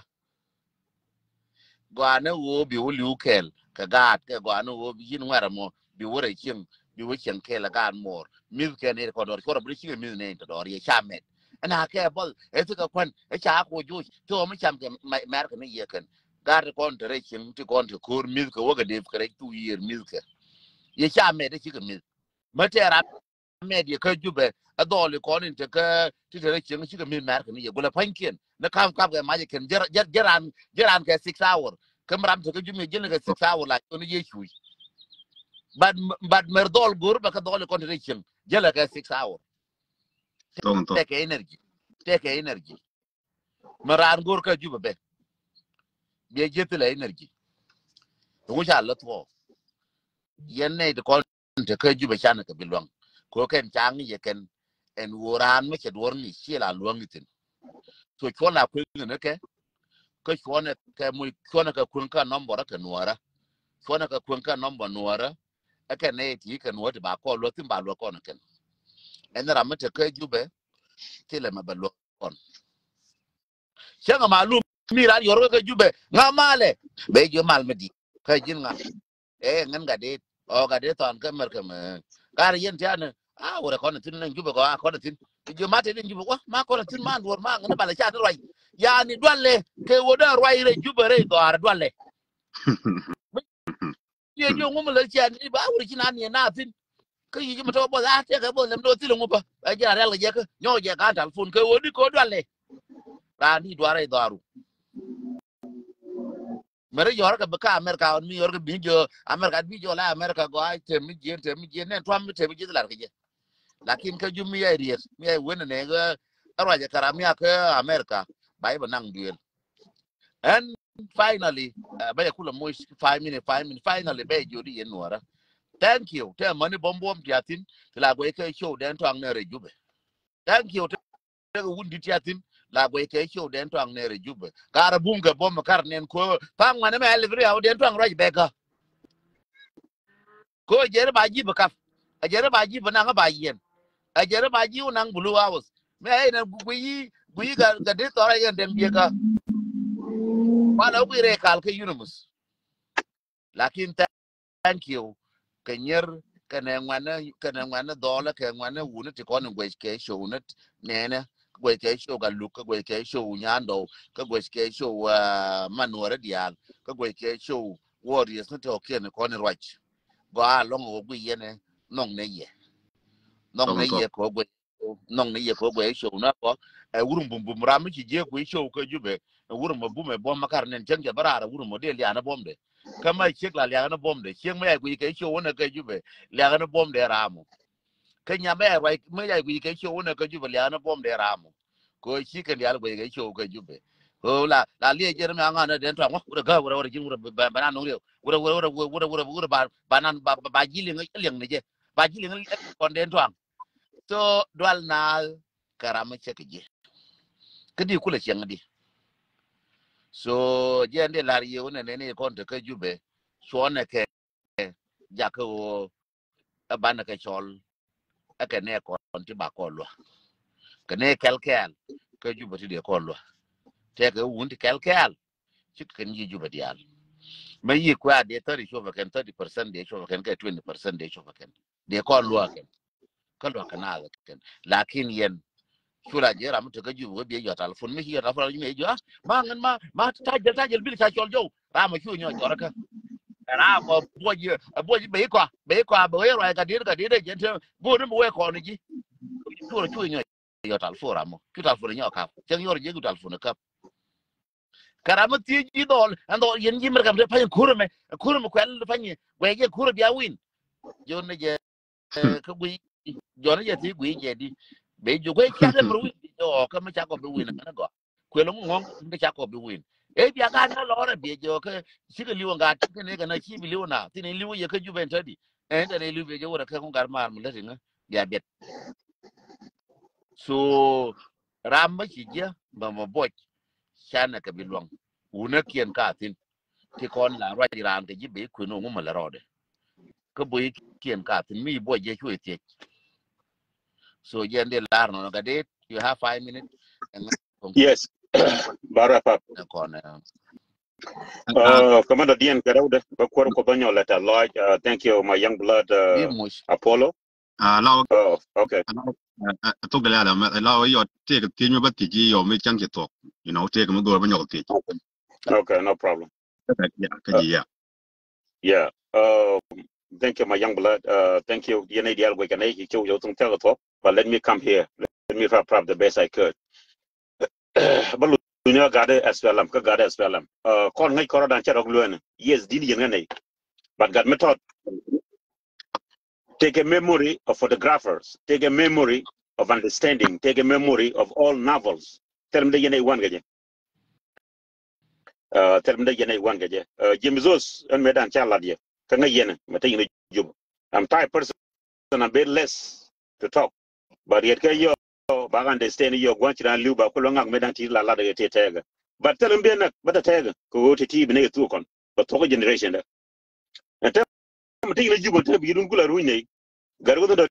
Speaker 1: gwa na wo bi wo lukel ka gat ke gwa no wo bi yin wara mo bi wore chen bi wo chen ke la gan mor mi ke ne ko dor ko bi chi mi ne to dor ye chamet ana ke bol e to ka kwan e cha ko ju to mi cham ke mer ke ne ye ken gar kon tere chen ti kon te kur mi ko wo ga de kre 2 year mi ke ye chamet de chi ke mi matera med ye ka jube adol ko ni te ka ti tere chen chi ke mi mer ke ne ye gola panken na kam ga ma ye ken jaran ke 6 hour kamram to jume jene ga 6 hour la to ye chui bad merdol gur ba ka dol contradiction jela ga 6 hour
Speaker 3: To.
Speaker 1: take energy maran gur ka juba be be jetla energy to sha Allah to yenne de kon te ka juba chana ka bilwang ko ken chang ye ken en woran me ke dor ni shela luangitin to chola ko ne ke ko chona ka mu chona ka kun ka number ka nuara chona ka kun ka number nuara aka ne ti ka nuwa ba ko lo tin ba lo ko na ken en ramate ka jube tile ma ba lo kon shanga malum mira yor ka jube ngamale be jo mal medi ka jin nga ngan ga de o ga de ton ka mer ka me kar yen tiane wora kon tin nan jube ko ko tin jo mate din jube ko ma ko tin man wor ma ngana bala cha roi yani dwalle ke woda roi re jube re do ar dwalle
Speaker 4: ye yo ngum le chen ni ba uri china ni na tin ke yi ma to bo da te ke bo lem do ti lu ba a ja ra le je ke nyo je ka tal fun ke wo di ko dwa le ra ni dwa re daru mere yor ka ka America on mi yor ka bi jo America bi jo la America go ai te mi je ne twam te mi je la ke je lakin ka ju mi ya ri mi ai wona ne ga arwa je kara mi ka America bai ba nang duel and finally ba ya kula mo 5 minutes finally be jo di enwara. Thank you. Te money bomb tiatin. La go ke show den to ang nere jube. Thank you. Te wundi tiatin. La go ke show den to ang nere jube. Kara bunga bom kar nen ko pang mane me elvri aw den to ang raj beka. Ko jere ba ji beka. A jere ba ji bana nga ba yen. A jere ba ji unang blue hours. Me ay na guyi ga de to ra yen den beka. Wala ku re kal ke unimus. Lakin thank you. Kenyer kana ngwana dola ke ngwana wuna ti kon ngwe ke show net nene gwe ke show ga luka gwe ke show nyando ka gwe ke show manore dial ka gwe ke show warriors no to ken kon rach go a long go gwe yene nong ne ye ko gwe nong ne ye ko gwe show na ko wurum bum bum ram ji je gwe show ko jube wurum bum me bom makar nen jenge barara wurum model ya na bombe kama chek la ya na bombe chek me gwe ke show na ke jube la na bombe ramo kenya me right me ya gwe ke show na ke jube la na bombe ramo ko chi ke ya gwe ke show ke jube o la le je me anga na den to wa ura ga ura jin ura bana no re ura banan ba jili ngi leng ne je ba jili ngi kon den to so dwal na karama chek je kedi kula cheng di so je ande la ye wona ne kon te ke jube so na ke jako abana ke chol ake ne kon ti ba ko lo ke ne kel ke jube ti de ko lo te ke wundi kel chit ken ji jube dial me yi kwa de 30% de show ken ke 20% de show ken de ko lo ken ko lo kana ken lakin yen sura je ram to ke jube be yo telefon mi yo telefon mi jo ma ta jel bil cha chol jo ram chu nyo jo ka ra mo boji be ko be ro ka dire gente go ni mo ko ni ji chu nyo yo telefon ram chu telefon nyo ka chen yo je gu telefon ka karama ti ji dol ando yen ji mer kam de fa kurme kwel fa ni we je kur bia win jo ne je ka gui jo ne je ti gui je di be jo ko cha de mer win jo ka ma cha ko be win na go kwelo ngong de cha ko be win e bia ga na lo re be jo ka si ke liwo ga ti ne ga na chi bi liwo na ti ne liwo ye ka ju ben tadi e de ne liwo be jo wora ka ngar mar mu le tinga ya bet so ram ma chi je ba mo boch chana ka bilwang una kien ka tin ti kon la ra iran ke jibe ku no ngum la rode ko boy kien ka tin mi bo je chu ti so yende lar no ga de you have 5 minutes and
Speaker 2: Yes. Bara pap.
Speaker 4: kon
Speaker 2: Commander Dian Garauda, Bakwar Kobanyo letter Lodge. Thank you, my young blood
Speaker 4: bi mush
Speaker 2: Apollo.
Speaker 3: lao
Speaker 2: Oh, okay.
Speaker 3: to ga la lao yo te ga ti nyu ba ti ji yo me chang che to te ga mo go ba nyo ti
Speaker 2: Okay, no problem.
Speaker 3: ya ka ji ya
Speaker 2: Yeah. Thank you, my young blood. Thank you. You need the we can you show you some teletalk. But let me come here. Let me wrap up the best I could. But you know, got it as well. I'm got it as well. Call me Coradan Cherok Luan. Yes, did you know? But got me taught. Take a memory of photographers. Take a memory of understanding. Take a memory of all novels. Tell me the Yene one gaje. Tell me the Yene one gaje. Jimzos and Medan Chaladia. Can I yen? I'm type person. A bit less to talk, but yet you bag understand you want to live back along medan ti la la de tega. But tell him be na but the tega go to tea be to con, but talk generation. And tell him you go to be gula ruine. Gargo the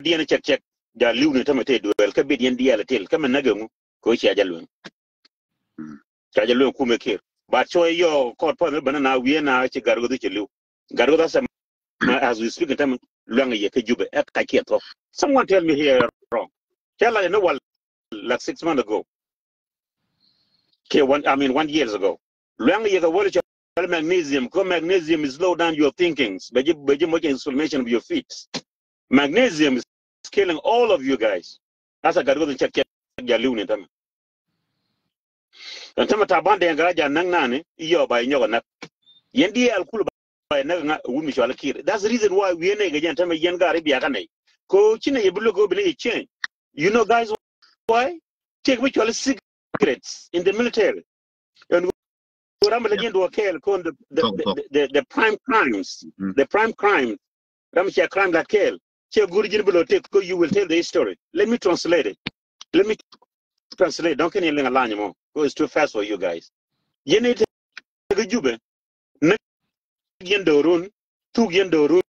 Speaker 2: DNA check the lune tomate duel cabin dialatil come and nagum go chajalun. Chajalun kumekir. But show your court for the banana we na chigargo the chilu. Gargo that's as we speak in time long a jube I can't talk. Someone tell me here wrong. Tell I know what like 6 months ago. Okay, 1 year ago. Long a year magnesium. Because magnesium is slow down your thinkings. But you making inflammation of your feet. Magnesium is killing all of you guys. That's a got to check your lunin. And some tabande and garaja nang nani, iyo by nyoga. Yendi al kulu by naga wumi shwalakir. That's the reason why we ain't again time yen gari biakane. Ko chine yebulu go bini change. You know guys why? Take which all secrets in the military. And Ram again do the prime crimes. The prime crime. Ramsha crime that kill. You will tell the story. Let me translate it. Let me translate. Don't can you learn a line more? It's too fast for you guys. You need to jube. Dorun, two Dorun.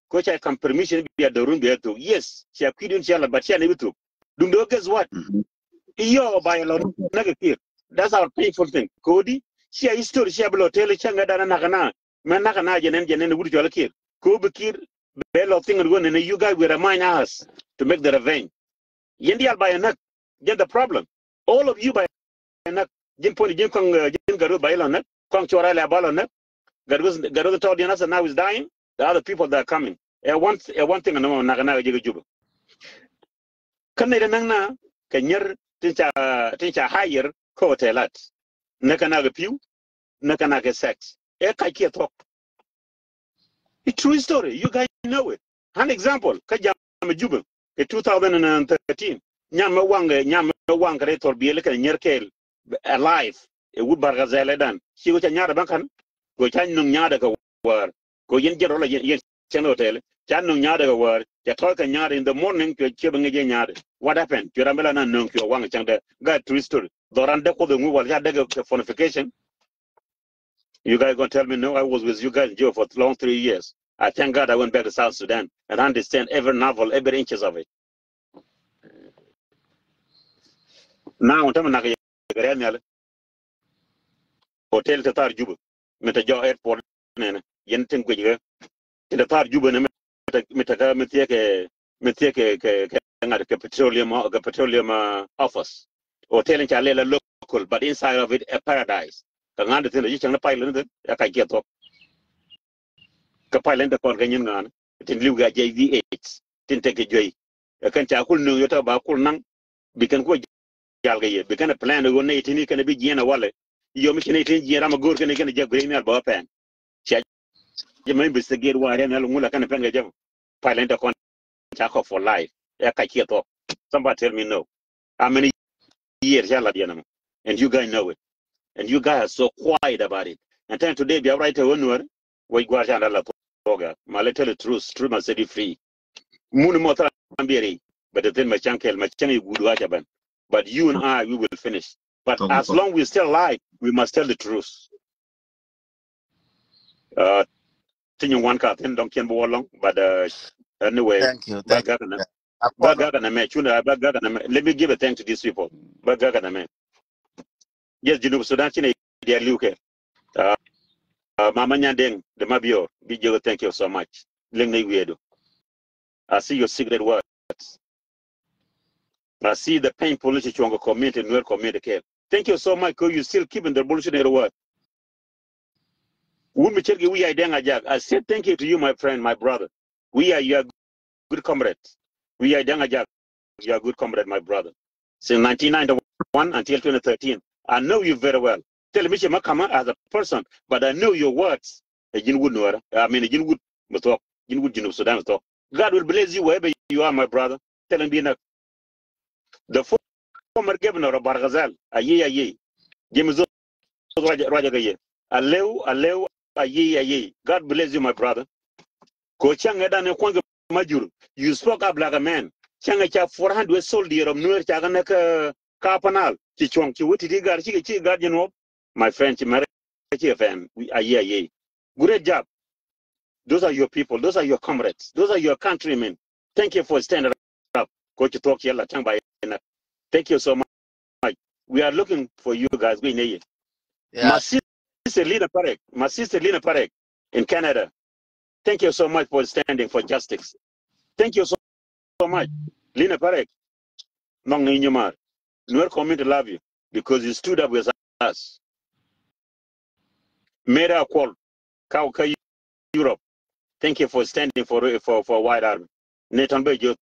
Speaker 2: Coach, I can permission be a Dorun be to. Yes, she couldn't shall, but she never took. Do guess what? Yo by a lot of negative. That's our painful thing. Cody, she a story, she a below tell each other Nakana, Manakana, and would you like here? Kobakir, Bell of thing and one, and you guys will remind us to make the revenge. Yendia by a nut, get the problem. All of you by a nut, Jim Pony Jim Kong, Jim Garu by a nut, Kong Chora Balonet, Garu told us and now is dying. The other people that are coming. One thing I know, Nakana Juba. Can they na can yer tincha higher hotelat? Nakanaga pew, Nakanaga sex. Eka talk. It's true story. You guys know it. An example, Kajama Juba, in 2013. Nyama wanga retor be like a nyerkel alive. A wood bargazeledan. She was a nyara bankan. Go chan nyada go war. Go yen gerola yen hotel. Chan nyada war. You talk a yard in the morning to a chibang again yard. What happened? You ramela na nung your wang chang got true story. Doranda ko the move was had phonification. You guys gonna tell me no, I was with you guys in jail for long 3 years. I thank God I went back to South Sudan and understand every novel, every inches of it. Now I'm talking about hotel Tatar Juba. Metajo airport yenting gwiga. Tatar Juba metaka petroleum office. Hotel in Chalela local, but inside of it a paradise. Kanganda thing you chang pilot I can get up. Kapilent the Korganyan, it in Luga JVH, didn't take a joy. A canchakul no yota bakul nang, becan go jalga, began a plan to go 18 can be Giana wallet. You're making 18 Yaramagur can get a green albapan. You may be the gate wire and Almula can pen a jam. Pilot the conchaco for life. A kakiato. Somebody tell me no. How many years Yaladianam? And you guys know it. And you guys are so quiet about it. And then today, be right away. We go and la toga. My tell the truth must set you free. Moon motor ambiri, but then my chankel, my channel good wajaban. But you and I, we will finish. But as long we still alive, we must tell the truth. Thinking one car, then don't can go along. But anyway,
Speaker 4: Thank you.
Speaker 2: let me give a thanks to these people. Yes, Junub Sudan, they are looking. Mama Nyandeng, the Mabio, Bijo, thank you so much. I see your secret words. I see the pain policy you community and well communicate. Thank you so much, because you still keeping the bullshit word. I said thank you to you, my friend, my brother. We are your good comrades. We are Dangajak, your good comrade, my brother. Since 1991 until 2013. I know you very well. Tell me, Makama as a person, but I know your words. I mean, you would Sudan talk. God will bless you wherever you are, my brother. Tell him, the former governor of Barghazal, aye, James Rajagaye, Aleu, aye. God bless you, my brother. Kochang Edan Kwanga Majur, you spoke up like a man. Changa 400 soldier of Nuer Chaganaka Kapanal, Chichong, Chiwiti Guardian, my friend, fan. Aye. Great job. Those are your people, those are your comrades, those are your countrymen. Thank you for standing up. Coach Talk Yella Tangba. Thank you so much. We are looking for you guys. Yeah. My sister Lina Parek in Canada. Thank you so much for standing for justice. Thank you so much. Lina Parek, Nong Ninyumar. We're coming to love you because you stood up with us. Mera call Kauka Europe. Thank you for standing for White Army. Nathan Bejo,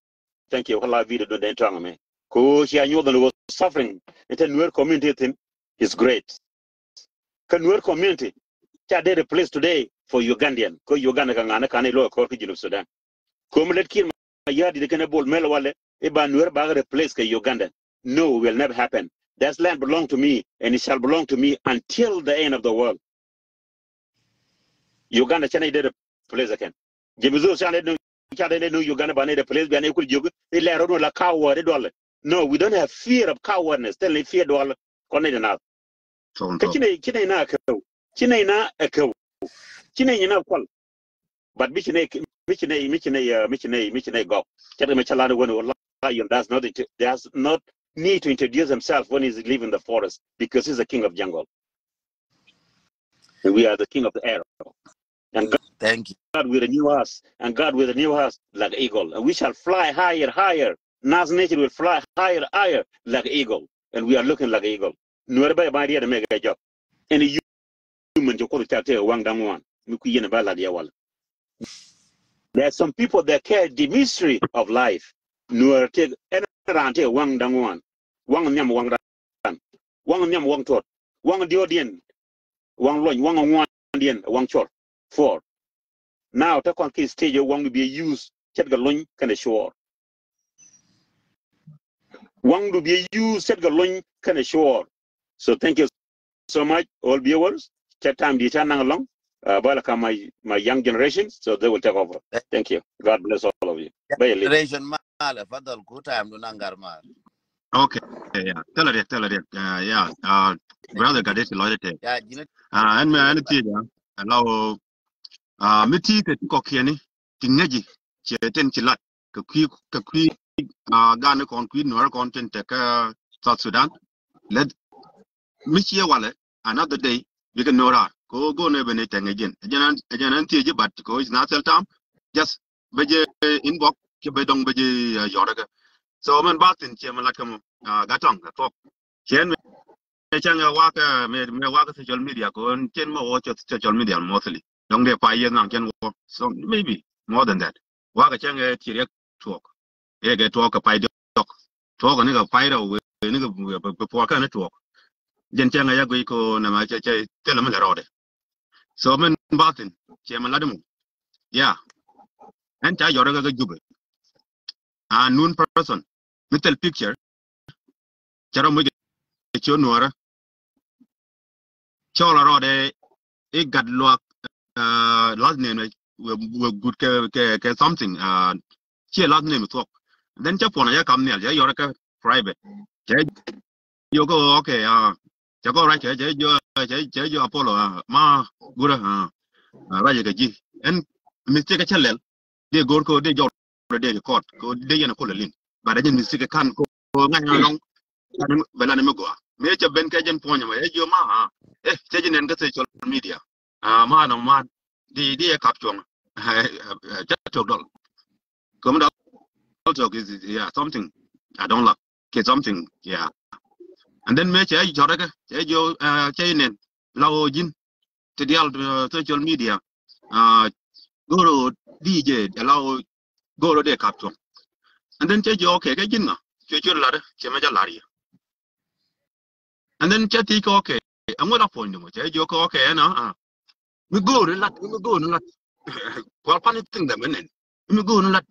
Speaker 2: thank you. Allah video do den tang me. Ko she anyo the was suffering. It a community thing is great. Can Nuer community did a place today for Ugandan. Ko Uganda kangana kane lo ko ki Sudan. Ko let kin ma yadi de kana bol mel wale e ba Nuer ba a place ke Uganda. No, will never happen. That land belong to me and it shall belong to me until the end of the world. Uganda chana did a place again. Jemizo chana no Uganda ba a place be an equal jug. No la coward dollar. No, we don't have fear of cowardness. Tell me fear dollar. Connect now. Kine na ko. Kine na ko. Kine na kwal. But michine go. Chata me chalana when lion does not need to introduce himself when he's leaving the forest because he's the king of jungle. And we are the king of the air. And
Speaker 4: Thank you.
Speaker 2: God will renew us. And God will renew us like eagle. And we shall fly higher, higher. Nas nature will fly higher, higher like eagle. And we are looking like eagle. Nobody by idea to make a job. Any human to call it Wang Dang one. There are some people that care the mystery of life. Nuer take around here Wang Dang one. Wang Nyam Wang Dan. Wang Nyam Wang Tot. Wang Diodian. Wang Loin. Wang Dian. Wang Chor. 4. Now, take on case stage, you want to be used, check the loin can assure. Want to be used, check the loin can assure. So, thank you so much, all viewers. Check time, the channel along. Welcome my young generation, so they will take over. Thank you. God bless all of you.
Speaker 4: Generation Mala, Father, good time to Nangar Mal.
Speaker 3: Okay, yeah. Tell it. Yeah. Brother got it, loyalty.
Speaker 4: Yeah,
Speaker 3: And me, allow. Miti ke kokiani tingaji cheten chilat ke gane kon kui Nuer content ka South Sudan let michi wale another day we can Nora go ne bene again ajanan tiji but ko is not sel time just beje inbox ke bedong beje yoraga so man batin che malakam gatong talk chen me changa waka me waka social media ko chen mo watch social media mostly don't they 5 years now can walk so maybe more than that waka changa direct talk yeah get talk a talk a nigga fight over nigga before kind of talk jen changa ya go ko na ma che tell me rode so man batin che maladum yeah and ta yora ga jube a noon person little picture charo mo che nuara chola rode it got lock last name we good ke something che last name talk then cha pona ya kam ne ya yora ka private che yo go okay cha go right che yo Apollo ma gura right ga ji en mistake cha lel de gor ko de jor de court ko de yana ko lin ba da mistake kan ko nganya long bela ne go me cha ben ka jen ponya ma yo ma che jen ga social media ma no ma di capture cha to dol come down also is yeah something I don't like get something yeah and then me che jora ka che yo che nen lawo jin te dial social media goro DJ allow goro de capture and then che yo okay ka jin na che la che ma ja lari and then che ti ko okay I'm gonna point mo che yo ko okay na we go no lat kwal pan thing da menen we go no lat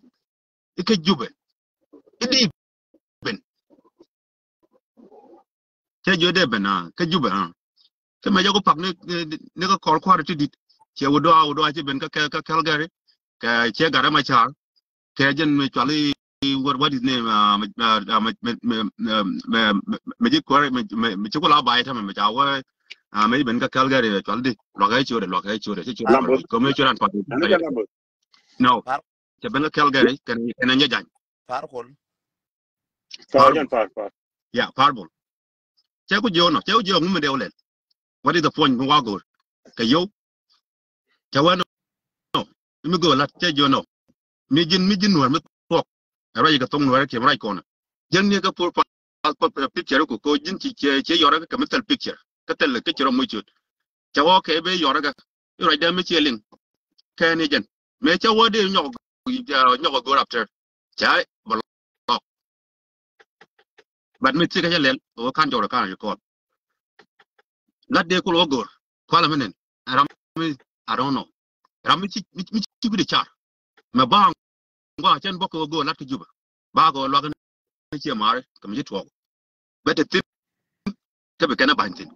Speaker 3: ike jube idi ben che jo de ben ke jube ke ma jago pak ne ko kor kwar ti dit che wodo che ben ka Calgary ka che gara ma cha ke jen me chali what is name me ji kwar me che ko la bai ta me cha wa me ben ka Calgary chali lo ga chore che chore ko me choran pa no che ben ka Calgary kan nya jan
Speaker 4: Farhol.
Speaker 3: Yeah, parbol. Che ku jo no, che jo mu de olen. What is the point mu wago? Ke yo. Che wa no. Mi go la che jo no. Mi jin no mi tok. Ra yi ka tong no ra ke ra ko na. Jen ni ka por pa picture ko jin ci che yo ra ka metal picture. Ka tel ke ci ro mu ci. chawo ke be yoraga right there me cheling can agent me chawo de nyok go after chai block but me tika jalel o kan jora kan record lat de ko go kwala menen ram I don't know ram mi bi de char me ba ngwa chen boko go lat juba ba go lo kan che mare kam ji to but the thing ke be kana bantin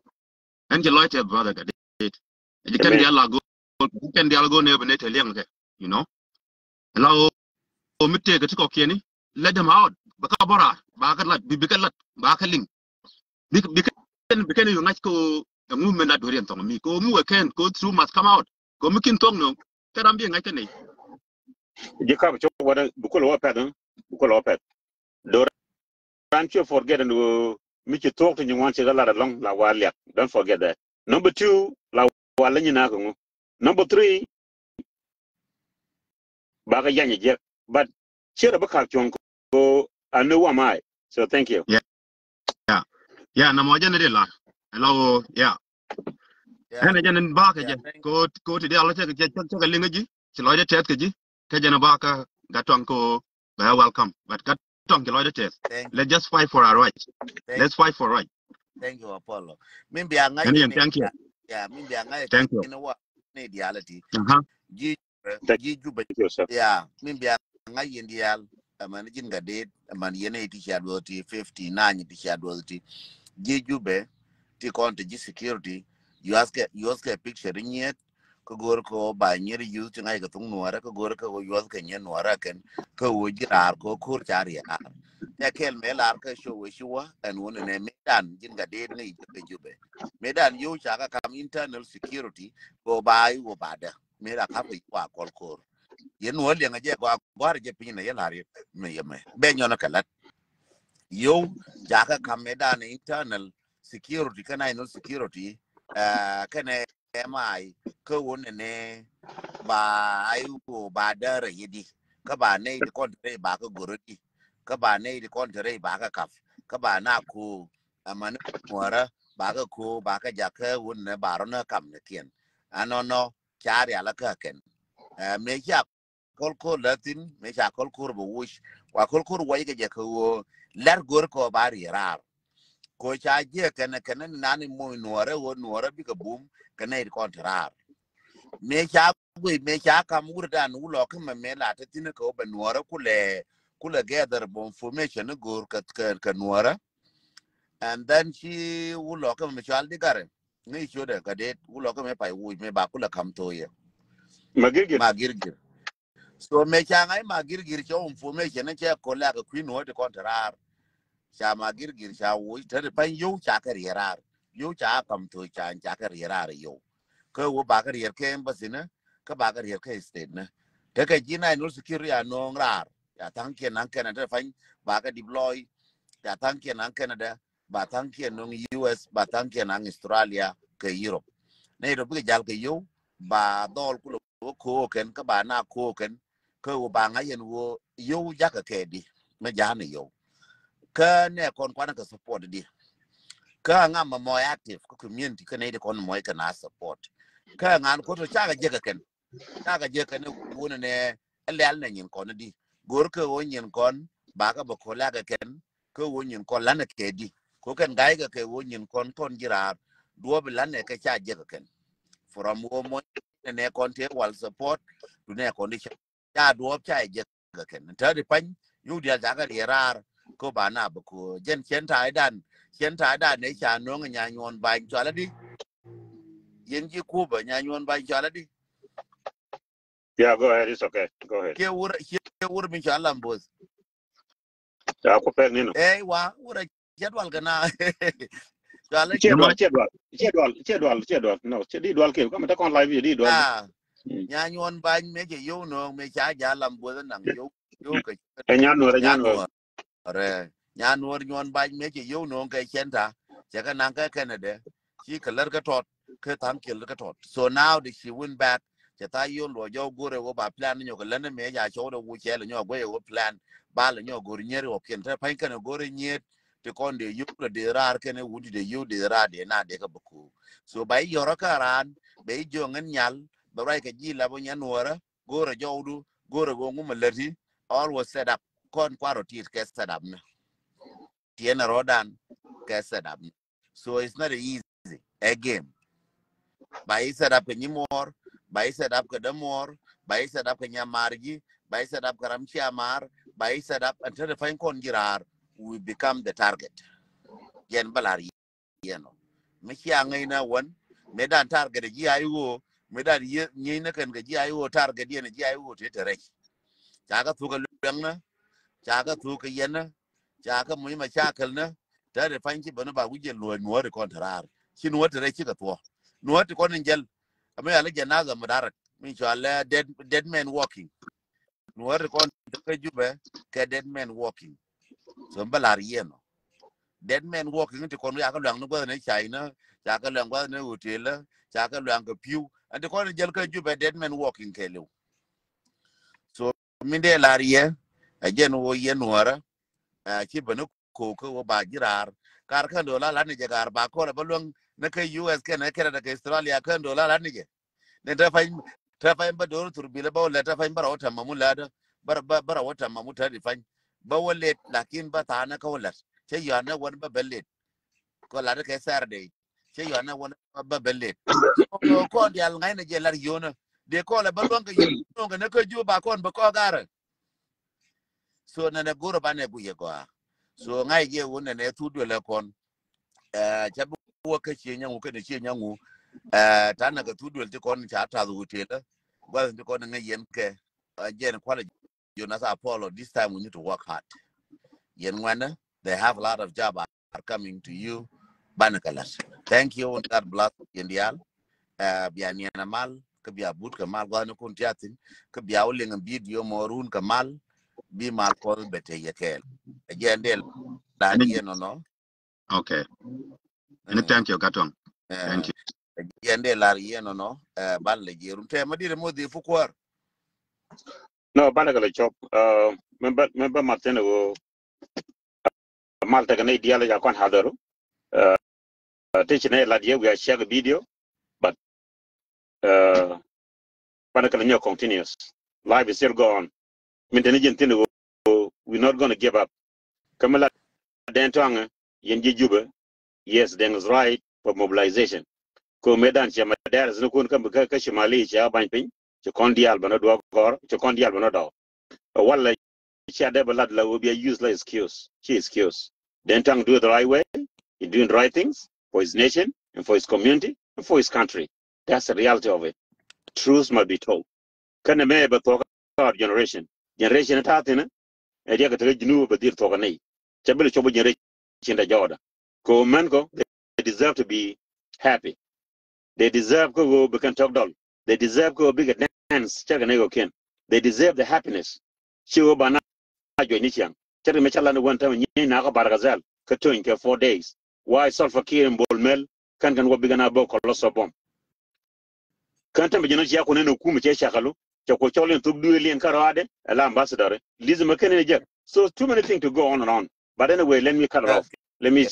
Speaker 3: and your loyalty brother ga it you can
Speaker 2: Amen.
Speaker 3: dialogue you can dialogue ne be ne te liang you know la o mi te ga ko kieni let them out ba ka bora ba ka lat bi ka lat ba ka ling bi kan you ngach ko a movement that orient on me ko mu ken go through must come out ko mi kin tong no karam bi ngach ne
Speaker 2: Jika bicho wada bukul wapet, bukul wapet. Don't you forget and make you talk to you once you got along la waliak. Don't forget that. Number 2, la walanya na. Number 3, baga yanya jet. But share a bakal chonko. I know who am I. So thank you.
Speaker 3: yeah na mo jane de la hello yeah
Speaker 4: Yeah,
Speaker 3: ene janen ba ka
Speaker 4: yeah,
Speaker 3: je ko ti dialogue ke linga ji ti lo de tet ke ji ke jana ba ka ga tong ko welcome but ga tong ke lo de tet
Speaker 4: thank
Speaker 3: let's just fight for our rights
Speaker 4: thank
Speaker 3: let's fight for right
Speaker 4: thank you, Apollo. Maybe I
Speaker 3: and
Speaker 4: ngay
Speaker 3: thank you
Speaker 4: yeah, maybe I ngay
Speaker 3: thank you
Speaker 4: you know what reality.
Speaker 3: uh-huh
Speaker 2: Thank
Speaker 4: Ji
Speaker 2: you, sir.
Speaker 4: yeah, maybe I ngay indial man jin ga date man yene ti shadwoti 59 ti shadwoti ji jube ti konti ji security you ask a picture in yet ko gor ko ba nyer yu ti ngai ga tung nuara ko gor ko you ask nyen nuara ken ko wo jirar ko kur chari ar ya kel melar ka show we shua and one ne medan jin ga date ngai ke jube medan yu cha ka kam internal security ko ba yu ba da mera ka ko wa kol kor yen wo le ngaje ko gwar je pin ne yelari me yeme be nyona kalat yo jaka kameda na internal security kana no security kana mai ko wonne ne ba ayu ko ba dare yidi ka ba ne di kontre ba ka gorodi ka ba ne di kontre ba ka kaf ka ba na ko amana wara ba ka ko ba ka jaka wonne ba ro na kam ne kien anono kyari ala ka ken me ya kol latin me ya kol bo wush wa kol wa ga je ko lar gor ko bari rar ko cha je kana nani mo nuore bi ka bum kana ir kontrar me cha me cha kam urdan ulo ka me la ta tin ko ba nuore kule gather bon formation gor ka nuore and then she ulo ka me chal di gare ni chode ka det ulo ka me pai me ba kula kam to ye
Speaker 2: Magirgir.
Speaker 4: ma girgir so me cha ngai ma girgir cho information ne cha ko la ka queen wo de kontrar chama girgir cha wo ta pan yo cha ka rirar yo cha kam to cha ka rirar yo ko wo ba ka rir ke basina ka ba ka rir ke state na te ka jina no security ya no rar ya tan ke nan ke na ta fan ba ka deploy ya tan ke nan Canada ba tan ke no US ba tan ke nan Australia ke Europe ne do bi jal ke yo ba dol ku ko ken ka ba na ko ken ko wo ba nga yen wo yo ja ka ke di me ja ne yo ka ne kon kwana ka support di ka nga ma mo active ko community ka ne de kon mo ka na support ka nga ko to cha ga je ka ken cha ga je ka ne wona ne alal na nyin kon di gor ka wo nyin kon ba ka ba ko la ga ken ko wo nyin kon la na ke di ko ken gai ga ke wo nyin kon ton jira do bi la ne ka cha je ka ken from wo mo ne kon te wal support to ne kon di cha do cha je ka ken ta di pan yu dia ja ga rar ko ba na ba ko jen chen tai dan ne cha no nya nyon ba cho la di yen ji ku ba nya nyon ba cho la di
Speaker 2: Yeah, go ahead. It's okay. Go ahead.
Speaker 4: ke wur mi cha lam bos
Speaker 2: Yeah, ko pek nino.
Speaker 4: wa wura jadwal kana cho la
Speaker 3: Nyama
Speaker 2: Chedwal. No, chedwal ke. Kama ta kon live di dwal.
Speaker 4: à nya nyon ba me je yo no me cha ja lam bos nang yo ke nya
Speaker 2: Enyanwar.
Speaker 4: no re nya no nyon ba me je yo no ke chenta cha ka nang ka Canada chi ka lar ka tot ke tan ke ka tot so now the she went back cha ta yo lo yo gore wo ba plan nyo ka lan me ja cho do wu che lo nyo go yo plan ba lo nyo gore nyer o ken ta pa ka no gore nyer te kon de yu de rar kene wudi de yu de ra de na de ka buku so bai yoro karan bai jongen nyal barai ka ji la bo nyanwara gora jawdu gora go ngum lati all was set up kon kwaro tit ke set up na tiena rodan ke set up so it's not easy again bai set up ni more bai set up ka damor bai set up nya margi bai set up karam chiamar bai set up until the fine kon girar we become the target yen balari yeno me chianga ina won me dan target ji ayo me dan ni na kan ga ji ayo target yen ji ayo te tere chaga tuka lengna chaga tuka yena chaga mu ma chakal na da da fanki bana ba wuje lo no de kontrar shin wata rai kika to no wata konin gel amma ya lage na zama darak min sha Allah dead man walking no wata kon ka jube ka dead man walking so balar yeno dead man walking te kon ya ka lang no ba ne china ya ka lang ba ne hotel ya ka lang ka piu ande kon gel ka jube dead man walking kelo so min de lariye ajen wo yenwara ki bana ko ko ba girar kar kan dola la ne jagar ba ko ba long na kai US ke na kera da kai Australia kan dola la ne ne ta fa ba do turbila ba wala ta fa bara wata mamula da bara wata mamuta di fa ba wale lakin ba ta na ka wala ce ya na wani ba balle ko la da kai Saturday ce ya na wani ba balle ko di al ngai ne je lar yona de ko la ba long ka yo ga na ka ju ba kon ba ko gara so na goro ba ne buye go so ngai ge wona ne tudu le kon chabu wo ka che nyangu ka ne che nyangu ta na ga tudu le kon cha ta zu tela gwa ndi kon ngai yen ke again quality Jonas Apollo this time we need to work hard yen wana they have a lot of job are coming to you banakalas thank you and God bless indial biani na mal ka biya but ka mal gwa ne kun tiatin ka biya ulen video morun ka mal bi mal ko bete yekel again del dan yeno no
Speaker 3: Okay. And thank you, Gatong. Thank you.
Speaker 4: Again del lar yeno no bal le jerum te madire modi fukwar
Speaker 2: No, banagala chop. Member Martin go Malta gane diala ya kon hadaru. Teaching la dia we share the video, but banagala nyo continuous. Life is still go on. Maintenance we're not going to give up. Kamala Dentong Yenji Juba, yes, then is right for mobilization. Ko medan chama dar zinu kun kam ka shimali cha banpin to kondi albano do gor to kondi albano do. Wala cha de balad la will be a useless excuse. She excuse. Dentong do it the right way. He's doing the right things for his nation and for his community and for his country. That's the reality of it. Truth must be told. Can a man but talk about generation? Generation at Hatina, and you get to know but deal talk on it. Chabili Chobo generation in the Jordan. Go Mango, they deserve to be happy. They deserve to go become talk doll. They deserve to go bigger dance, check an ego kin. They deserve the happiness. Chiwo Bana Joinichian. Check the Mechalan one time in Naga Bargazal, Katuin 4 days. Why Sulfur Kir and Bolmel can go big enough book or loss of bomb. Can't be Genosia Kunenu Kumiche Shakalu. Chokocholi took duly and Karade, a ambassador, Liz McKinney. So too many things to go on and on. But anyway, let me cut it off. Let me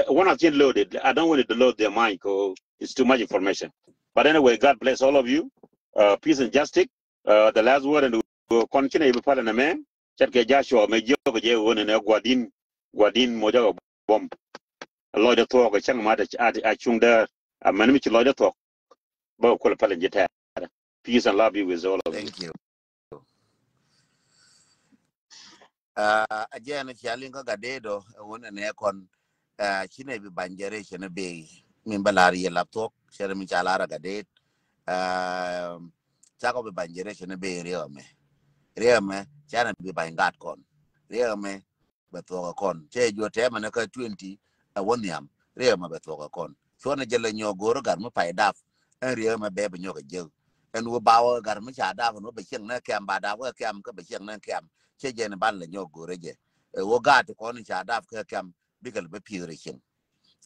Speaker 2: one of them loaded. I don't want to load their mind because it's too much information. But anyway, God bless all of you. Peace and justice. The last word and continue to part of the man. Chatke Joshua may joke one and Guadin Moja bomb. A lawyer talk, a chang matter I chung there. A man lawyer talk. But call a peace and love you with all of you.
Speaker 4: thank you again chalinga gadedo wona ne kon chine bi banjere chene be min balari laptop chere mi chalara gadet chako bi banjere chene be riame chana bi bangat kon riame beto kon che jo tema ne ka 20 woniam riame beto kon so na jele nyogoro gar mo paidaf riame be be nyoga jel en wo bawo gar mo cha da no be chen na kem ba da wo kem ka be chen na kem che je ne ban le nyogoro je wo gat ko ni cha da ka kem bigal be pire chen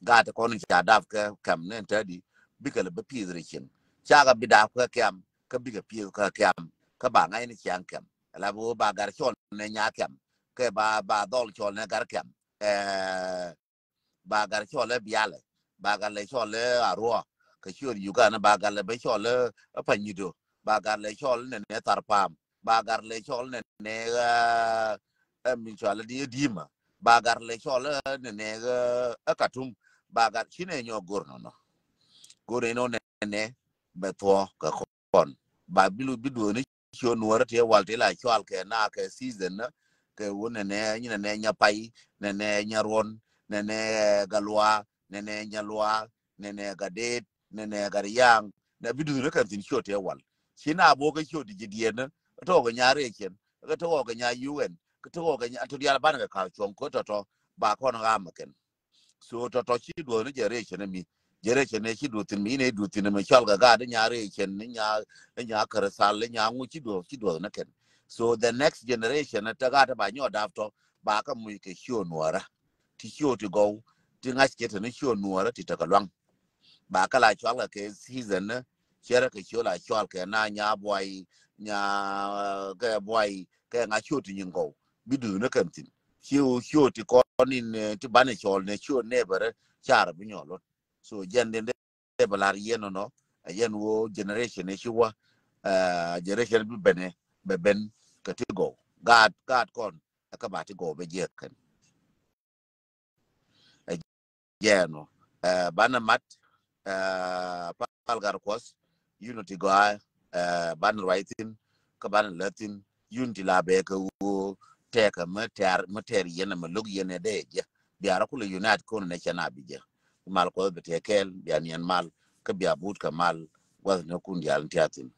Speaker 4: gat ko ni cha da ka kem ne tadi bigal be pire chen cha ga bi da ka kem ka bigal pire ka kem ka ba ngai ni chang kem la bo ba gar chon ne nya kem ke ba dol chon ne gar kem bagar chole biale bagar le chole arua ke chur yuga na bagar le be chole panyido bagar le chole ne tarpam bagar le chole ne mi chole di dima bagar le chole ne katum bagar chine nyo gorno no gore no ne beto ka kon ba bidu ni cho nuora te walte la chwal ke na ke season na ke wona ne nyina ne nya pai ne nya ron ne galwa ne nya lwa ne gadet ne garyang na bidu ne kan tin cho te wal china bo ke cho di die na to ga nya re chen ga to ga nya un ga to ga nya to dia ban ga ka chon ko to ba ko na ma ken so to chi do ne jere chen mi jere chen ne chi do tin mi ne do tin me chal ga de nya re chen ne nya kar sal nya ngu chi do na ken so the next generation ta ga ta ba nyo dafto ba ka mu ke show nuara ti show to go ti ngas ke ne show nuara ti ta ka lang ba ka la chal ke season ne chere ke show la chal ke na nya boy nya ga boy ke nga show ti ngo bidu na kan tin show ti ko ni ti bane chol ne show never char bi nyolo so jende de balar yeno no yen wo generation e shuwa generation bi bene be ben katigo god kon ka ba ti go be je kan yeno bana mat palgar kos unity go ban writing ka ban latin unity la be ka wo te ka mater yena malug yene de je biara kula unite kon ne chana bi je mal ko be tekel bian yan mal ka bia but ka mal wa ne kun yal tiatin